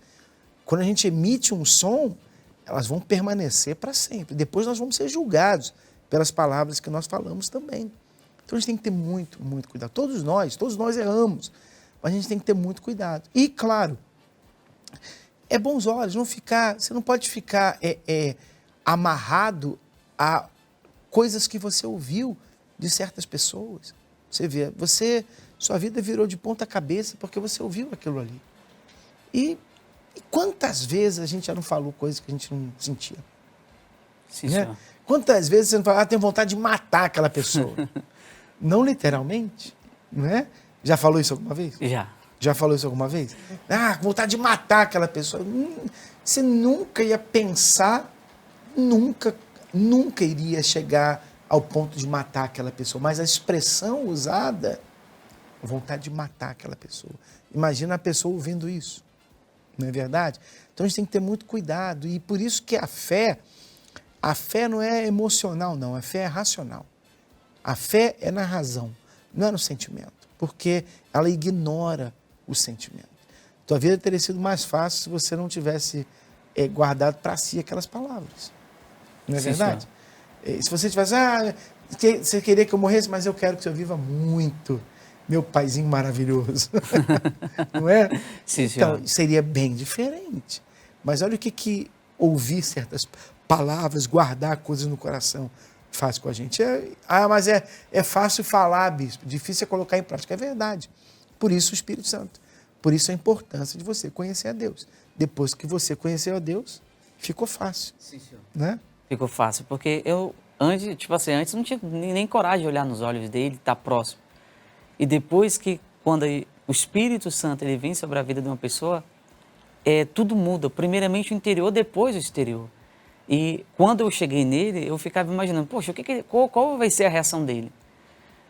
Quando a gente emite um som, elas vão permanecer para sempre. Depois nós vamos ser julgados pelas palavras que nós falamos também. Então a gente tem que ter muito, muito cuidado. Todos nós erramos, mas a gente tem que ter muito cuidado. E, claro, é bons olhos, você não pode ficar amarrado a coisas que você ouviu de certas pessoas. Você vê, sua vida virou de ponta cabeça porque você ouviu aquilo ali. E quantas vezes a gente já não falou coisas que a gente não sentia? Sim, né? senhor. Quantas vezes você não fala, tenho vontade de matar aquela pessoa? Não literalmente, não é? Já falou isso alguma vez? Já. Já falou isso alguma vez? Vontade de matar aquela pessoa. Você nunca ia pensar, nunca iria chegar ao ponto de matar aquela pessoa. Mas a expressão usada, vontade de matar aquela pessoa. Imagina a pessoa ouvindo isso. Não é verdade? Então a gente tem que ter muito cuidado. E por isso que a fé não é emocional, não. A fé é racional. A fé é na razão, não é no sentimento. Porque ela ignora o sentimento. Tua vida teria sido mais fácil se você não tivesse guardado para si aquelas palavras. Não é Sim, verdade? Se você tivesse, você queria que eu morresse, mas eu quero que você viva muito. Meu paizinho maravilhoso. Não é? Sim, senhor. Então, seria bem diferente. Mas olha o que ouvir certas palavras, guardar coisas no coração faz com a gente. Mas é fácil falar, bispo, difícil é colocar em prática. É verdade. Por isso o Espírito Santo. Por isso a importância de você conhecer a Deus. Depois que você conheceu a Deus, ficou fácil. Sim, senhor. Né? Ficou fácil, porque eu antes não tinha nem coragem de olhar nos olhos dele, estar próximo. E depois quando o Espírito Santo ele vem sobre a vida de uma pessoa, tudo muda. Primeiramente o interior, depois o exterior. E quando eu cheguei nele, eu ficava imaginando, poxa, qual vai ser a reação dele?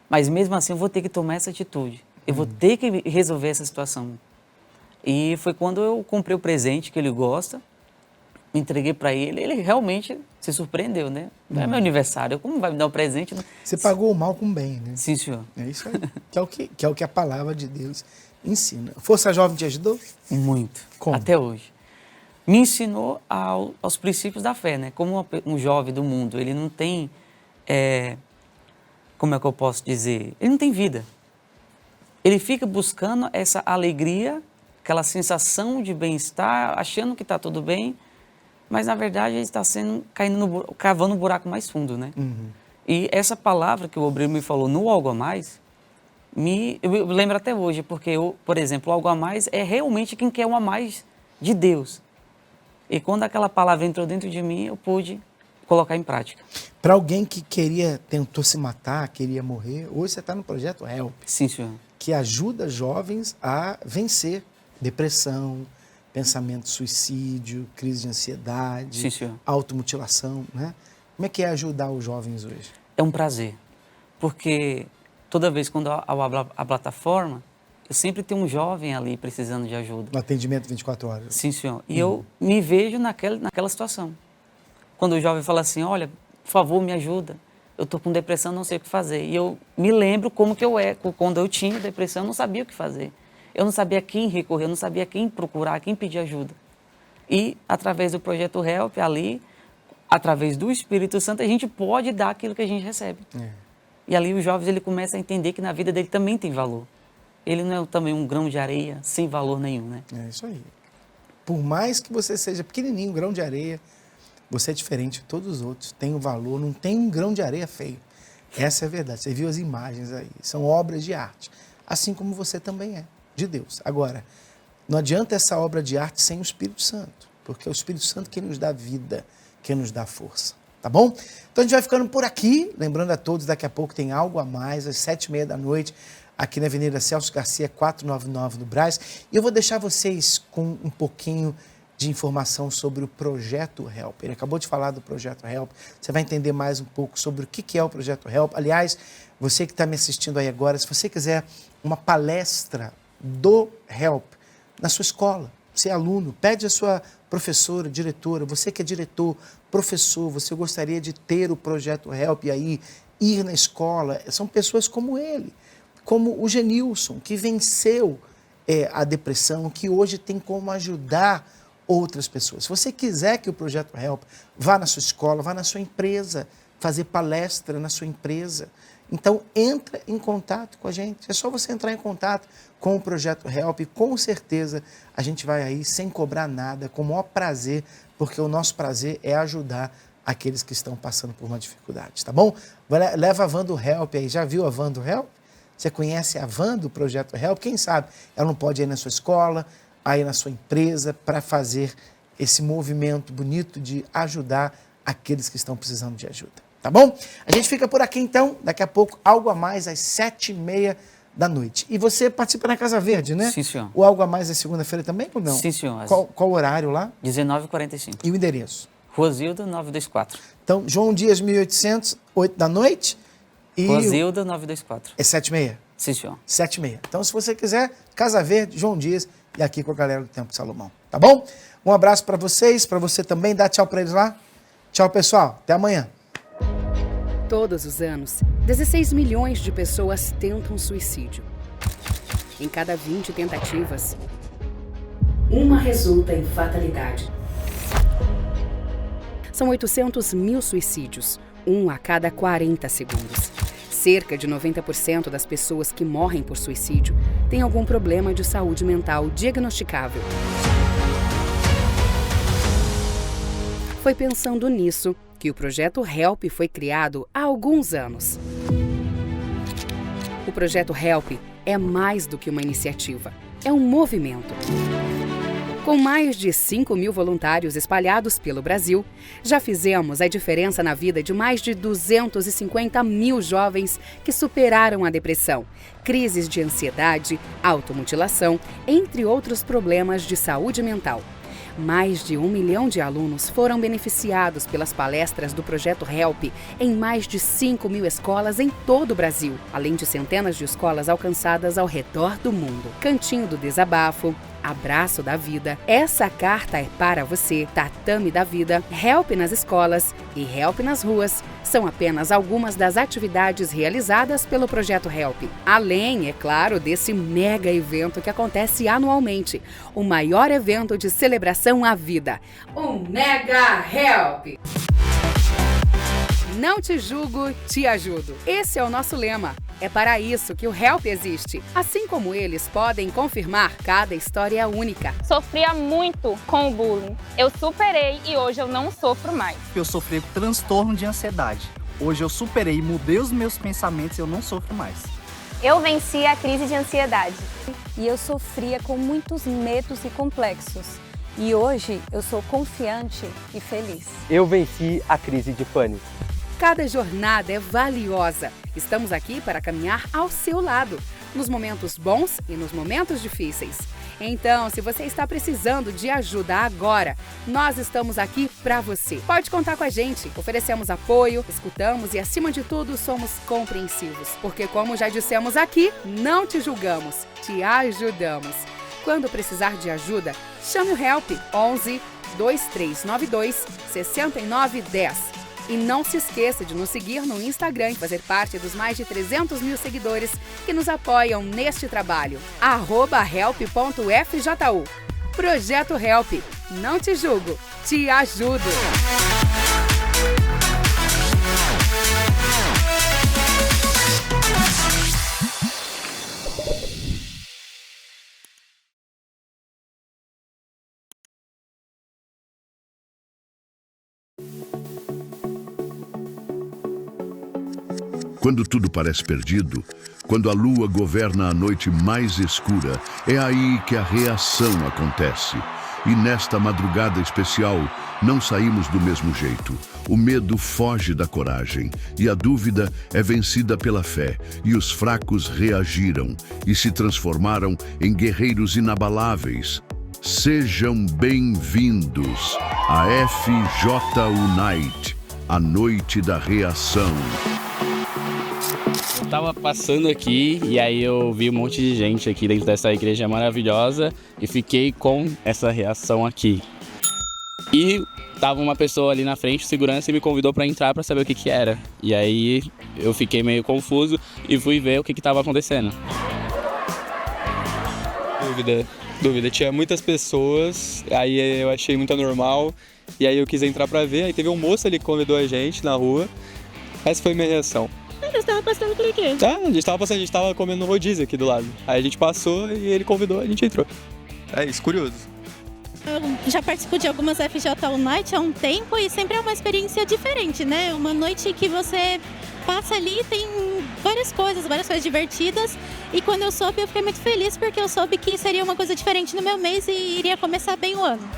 Mas mesmo assim eu vou ter que tomar essa atitude. Eu vou ter que resolver essa situação. E foi quando eu comprei o presente que ele gosta, entreguei para ele realmente se surpreendeu, né? Não é meu aniversário, como vai me dar um presente? Você pagou o mal com o bem, né? Sim, senhor. É isso aí, que é o que a palavra de Deus ensina. Força Jovem te ajudou? Muito. Como? Até hoje. Me ensinou aos princípios da fé, né? Como um jovem do mundo, ele não tem, como é que eu posso dizer? Ele não tem vida. Ele fica buscando essa alegria, aquela sensação de bem-estar, achando que está tudo bem, mas na verdade ele está cavando um buraco mais fundo, né? Uhum. E essa palavra que o obreiro me falou, no algo a mais, eu lembro até hoje, porque por exemplo, o algo a mais é realmente quem quer o a mais de Deus. E quando aquela palavra entrou dentro de mim, eu pude colocar em prática. Para alguém que tentou se matar, queria morrer, hoje você está no projeto Help. Sim, senhor. Que ajuda jovens a vencer depressão, pensamento de suicídio, crise de ansiedade, Sim, senhor. automutilação, né? Como é que é ajudar os jovens hoje? É um prazer, porque toda vez quando eu abro a plataforma, eu sempre tenho um jovem ali precisando de ajuda. No atendimento 24 horas? Sim, senhor. E eu me vejo naquela situação. Quando o jovem fala assim, olha, por favor, me ajuda, eu estou com depressão, não sei o que fazer. E eu me lembro como que quando eu tinha depressão, eu não sabia o que fazer. Eu não sabia a quem recorrer, eu não sabia quem procurar, quem pedir ajuda. E, através do projeto Help, ali, através do Espírito Santo, a gente pode dar aquilo que a gente recebe. E ali os jovens ele começam a entender que na vida dele também tem valor. Ele não é também um grão de areia sem valor nenhum, né? É isso aí. Por mais que você seja pequenininho, um grão de areia, você é diferente de todos os outros. Tem um valor, não tem um grão de areia feio. Essa é a verdade. Você viu as imagens aí. São obras de arte. Assim como você também é, de Deus. Agora, não adianta essa obra de arte sem o Espírito Santo. Porque é o Espírito Santo que nos dá vida, que nos dá força. Tá bom? Então a gente vai ficando por aqui. Lembrando a todos, daqui a pouco tem algo a mais, às 7h30 da noite, aqui na Avenida Celso Garcia, 499, no Brás. E eu vou deixar vocês com um pouquinho de informação sobre o Projeto Help. Ele acabou de falar do Projeto Help. Você vai entender mais um pouco sobre o que é o Projeto Help. Aliás, você que está me assistindo aí agora, se você quiser uma palestra do Help na sua escola, você é aluno, pede a sua professora, diretora, você que é diretor, professor, você gostaria de ter o Projeto Help e aí ir na escola. São pessoas como ele, como o Genilson, que venceu a depressão, que hoje tem como ajudar outras pessoas. Se você quiser que o Projeto Help vá na sua escola, vá na sua empresa, fazer palestra na sua empresa, então entra em contato com a gente. É só você entrar em contato com o Projeto Help e com certeza a gente vai aí sem cobrar nada, com o maior prazer, porque o nosso prazer é ajudar aqueles que estão passando por uma dificuldade, tá bom? Leva a van do Help aí. Já viu a van do Help? Você conhece a van do Projeto Help? Quem sabe ela não pode ir na sua escola, aí na sua empresa, para fazer esse movimento bonito de ajudar aqueles que estão precisando de ajuda. Tá bom? A gente fica por aqui então, daqui a pouco, algo a mais às 7h30 da noite. E você participa na Casa Verde, né? Sim, senhor. O algo a mais é segunda-feira também ou não? Sim, senhor. Qual horário lá? 19h45. E o endereço? Rua Zilda, 924. Então, João Dias, 1800, 8 da noite. E Rua Zilda, 924. É 7h30? Sim, senhor. 7h30. Então, se você quiser, Casa Verde, João Dias, e aqui com a galera do Templo de Salomão. Tá bom? Um abraço para vocês, para você também. Dá tchau para eles lá. Tchau, pessoal. Até amanhã. Todos os anos, 16 milhões de pessoas tentam suicídio. Em cada 20 tentativas, uma resulta em fatalidade. São 800 mil suicídios, um a cada 40 segundos. Cerca de 90% das pessoas que morrem por suicídio têm algum problema de saúde mental diagnosticável. Foi pensando nisso que o Projeto Help foi criado há alguns anos. O Projeto Help é mais do que uma iniciativa, é um movimento. Com mais de 5 mil voluntários espalhados pelo Brasil, já fizemos a diferença na vida de mais de 250 mil jovens que superaram a depressão, crises de ansiedade, automutilação, entre outros problemas de saúde mental. Mais de 1 milhão de alunos foram beneficiados pelas palestras do Projeto Help em mais de 5 mil escolas em todo o Brasil, além de centenas de escolas alcançadas ao redor do mundo. Cantinho do Desabafo, Abraço da Vida, Essa Carta é para Você, Tatame da Vida, Help nas escolas e Help nas ruas são apenas algumas das atividades realizadas pelo Projeto Help. Além, é claro, desse mega evento que acontece anualmente, o maior evento de celebração à vida, o Mega Help! Não te julgo, te ajudo. Esse é o nosso lema. É para isso que o Help existe. Assim como eles podem confirmar, cada história é única. Sofria muito com o bullying. Eu superei e hoje eu não sofro mais. Eu sofri com transtorno de ansiedade. Hoje eu superei, mudei os meus pensamentos e eu não sofro mais. Eu venci a crise de ansiedade. E eu sofria com muitos medos e complexos. E hoje eu sou confiante e feliz. Eu venci a crise de pânico. Cada jornada é valiosa. Estamos aqui para caminhar ao seu lado, nos momentos bons e nos momentos difíceis. Então, se você está precisando de ajuda agora, nós estamos aqui para você. Pode contar com a gente. Oferecemos apoio, escutamos e, acima de tudo, somos compreensivos. Porque, como já dissemos aqui, não te julgamos, te ajudamos. Quando precisar de ajuda, chame o Help 11 2392 6910. E não se esqueça de nos seguir no Instagram e fazer parte dos mais de 300 mil seguidores que nos apoiam neste trabalho. @help.fjU. Projeto Help. Não te julgo, te ajudo. Quando tudo parece perdido, quando a lua governa a noite mais escura, é aí que a reação acontece. E nesta madrugada especial, não saímos do mesmo jeito. O medo foge da coragem, e a dúvida é vencida pela fé, e os fracos reagiram e se transformaram em guerreiros inabaláveis. Sejam bem-vindos à FJ Unite, a noite da reação. Eu tava passando aqui e aí eu vi um monte de gente aqui dentro dessa igreja maravilhosa e fiquei com essa reação aqui. E tava uma pessoa ali na frente, segurança, e me convidou para entrar para saber o que era. E aí eu fiquei meio confuso e fui ver o que estava acontecendo. Dúvida. Tinha muitas pessoas, aí eu achei muito anormal. E aí eu quis entrar para ver, aí teve um moço ali que convidou a gente na rua. Essa foi minha reação. Você estava passando por quê? A gente tava comendo no rodízio aqui do lado. Aí a gente passou e ele convidou, a gente entrou. É isso, curioso. Eu já participo de algumas FJ Unite há um tempo e sempre é uma experiência diferente, né? Uma noite que você passa ali, tem várias coisas divertidas. E quando eu soube, eu fiquei muito feliz porque eu soube que seria uma coisa diferente no meu mês e iria começar bem o ano.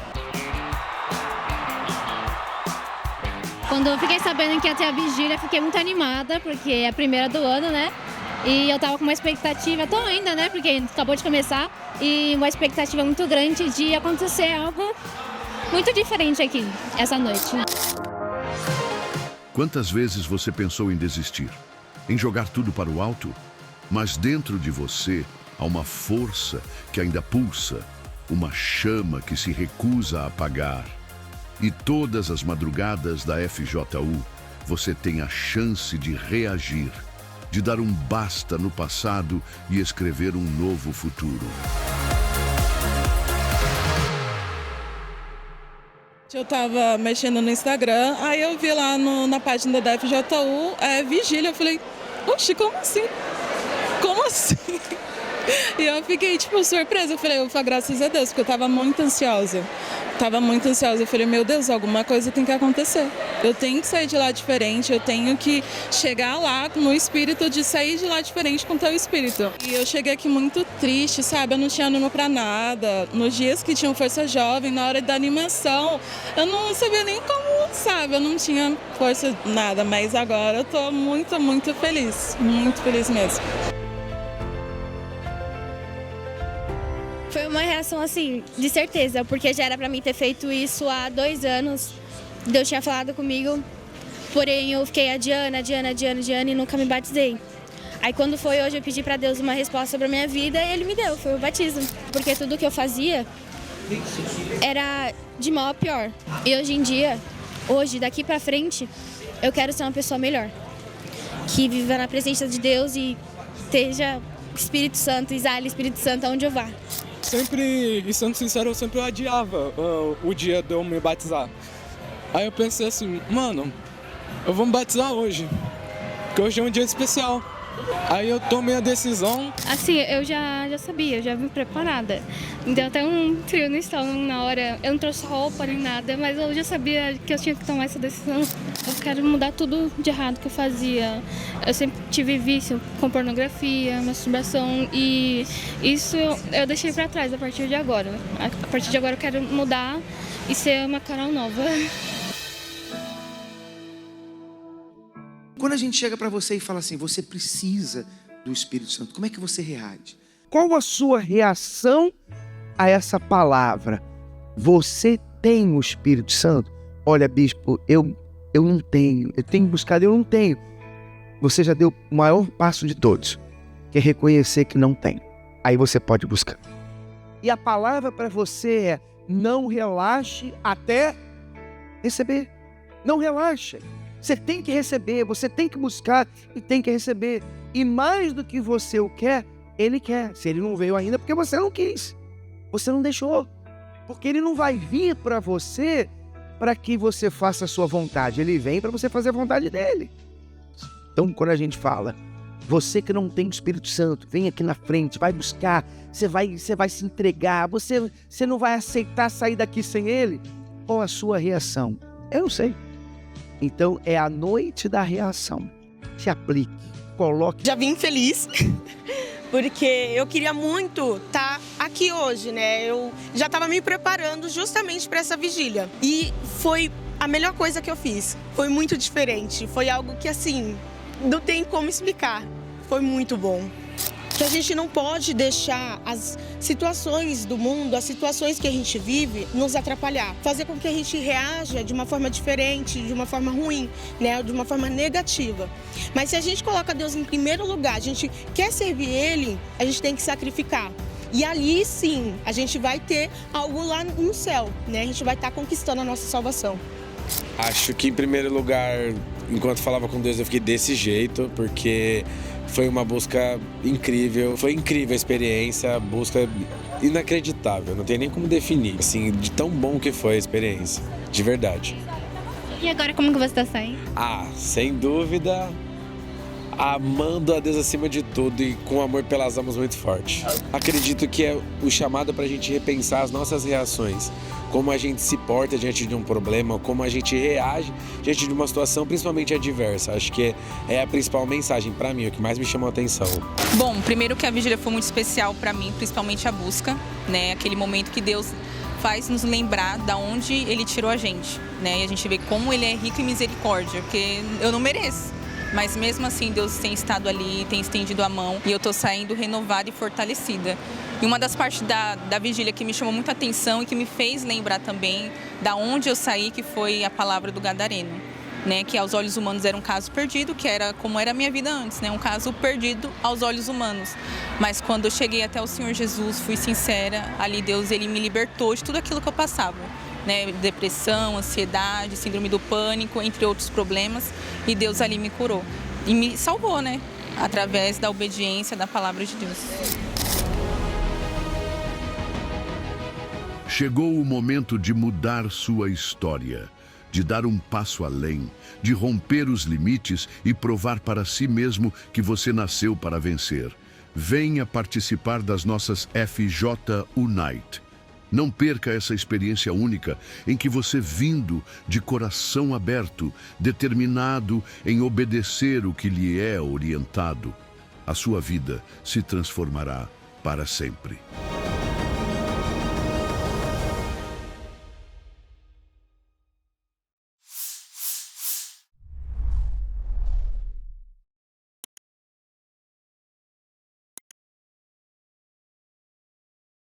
Quando eu fiquei sabendo que ia ter a vigília, fiquei muito animada, porque é a primeira do ano, né? E eu tava com uma expectativa, tô ainda, né? Porque acabou de começar, e uma expectativa muito grande de acontecer algo muito diferente aqui, essa noite, né? Quantas vezes você pensou em desistir? Em jogar tudo para o alto? Mas dentro de você há uma força que ainda pulsa, uma chama que se recusa a apagar. E todas as madrugadas da FJU, você tem a chance de reagir, de dar um basta no passado e escrever um novo futuro. Eu tava mexendo no Instagram, aí eu vi lá na página da FJU, vigília, eu falei, oxe, como assim? Como assim? E eu fiquei, surpresa. Eu falei, ufa, graças a Deus, porque eu tava muito ansiosa. Eu falei, meu Deus, alguma coisa tem que acontecer. Eu tenho que sair de lá diferente, eu tenho que chegar lá no espírito de sair de lá diferente com o teu espírito. E eu cheguei aqui muito triste, sabe? Eu não tinha ânimo pra nada. Nos dias que tinham Força Jovem, na hora da animação, eu não sabia nem como, sabe? Eu não tinha força, nada. Mas agora eu tô muito, muito feliz mesmo. Foi uma reação, assim, de certeza, porque já era pra mim ter feito isso há 2 anos. Deus tinha falado comigo, porém eu fiquei adiando e nunca me batizei. Aí quando foi hoje eu pedi pra Deus uma resposta sobre a minha vida e Ele me deu, foi o batismo. Porque tudo que eu fazia era de mal a pior. E hoje em dia, daqui pra frente, eu quero ser uma pessoa melhor. Que viva na presença de Deus e esteja Espírito Santo, exale Espírito Santo aonde eu vá. Sempre, e sendo sincero, eu sempre adiava o dia de eu me batizar. Aí eu pensei assim, mano, eu vou me batizar hoje, porque hoje é um dia especial. Aí eu tomei a decisão. Assim, eu já sabia, eu já vim preparada. Deu até um frio no estômago na hora. Eu não trouxe roupa nem nada, mas eu já sabia que eu tinha que tomar essa decisão. Eu quero mudar tudo de errado que eu fazia. Eu sempre tive vício com pornografia, masturbação, e isso eu deixei pra trás a partir de agora. A partir de agora eu quero mudar e ser uma Carol nova. Quando a gente chega para você e fala assim, você precisa do Espírito Santo, como é que você reage? Qual a sua reação a essa palavra? Você tem o Espírito Santo? Olha, bispo, eu não tenho. Eu tenho buscado, eu não tenho. Você já deu o maior passo de todos, que é reconhecer que não tem. Aí você pode buscar. E a palavra para você é, não relaxe até receber. Não relaxe. Você tem que receber, você tem que buscar e tem que receber. E mais do que você o quer, Ele quer. Se Ele não veio ainda, porque você não quis. Você não deixou. Porque Ele não vai vir para você para que você faça a sua vontade. Ele vem para você fazer a vontade dEle. Então, quando a gente fala, você que não tem o Espírito Santo, vem aqui na frente, vai buscar, você vai se entregar, você não vai aceitar sair daqui sem Ele. Qual a sua reação? Eu não sei. Então, é a noite da reação. Se aplique. coloque. Já vim feliz, porque eu queria muito estar aqui hoje, né? Eu já estava me preparando justamente para essa vigília. E foi a melhor coisa que eu fiz. Foi muito diferente. Foi algo que, assim, não tem como explicar. Foi muito bom. Que a gente não pode deixar as situações do mundo, as situações que a gente vive, nos atrapalhar. Fazer com que a gente reaja de uma forma diferente, de uma forma ruim, né? De uma forma negativa. Mas se a gente coloca Deus em primeiro lugar, a gente quer servir Ele, a gente tem que sacrificar. E ali, sim, a gente vai ter algo lá no céu, né? A gente vai estar conquistando a nossa salvação. Acho que, em primeiro lugar, enquanto falava com Deus, eu fiquei desse jeito, porque foi uma busca incrível. Foi incrível a experiência, busca inacreditável. Não tem nem como definir, assim, de tão bom que foi a experiência, de verdade. E agora, como que você está saindo? Sem dúvida, amando a Deus acima de tudo e com amor pelas almas muito forte. Acredito que é o chamado para a gente repensar as nossas reações, como a gente se porta diante de um problema, como a gente reage diante de uma situação principalmente adversa. Acho que é a principal mensagem para mim, o que mais me chamou a atenção. Bom, primeiro que a vigília foi muito especial para mim, principalmente a busca, né? Aquele momento que Deus faz nos lembrar da onde Ele tirou a gente, né? E a gente vê como Ele é rico em misericórdia, porque eu não mereço. Mas mesmo assim, Deus tem estado ali, tem estendido a mão e eu tô saindo renovada e fortalecida. E uma das partes da vigília que me chamou muita atenção e que me fez lembrar também da onde eu saí, que foi a palavra do Gadareno, né? Que aos olhos humanos era um caso perdido, que era como era a minha vida antes, né? Um caso perdido aos olhos humanos. Mas quando eu cheguei até o Senhor Jesus, fui sincera, ali Deus, Ele me libertou de tudo aquilo que eu passava. Né, depressão, ansiedade, síndrome do pânico, entre outros problemas, e Deus ali me curou e me salvou, né, através da obediência da palavra de Deus. Chegou o momento de mudar sua história, de dar um passo além, de romper os limites e provar para si mesmo que você nasceu para vencer. Venha participar das nossas FJ Unite. Não perca essa experiência única em que você, vindo de coração aberto, determinado em obedecer o que lhe é orientado, a sua vida se transformará para sempre.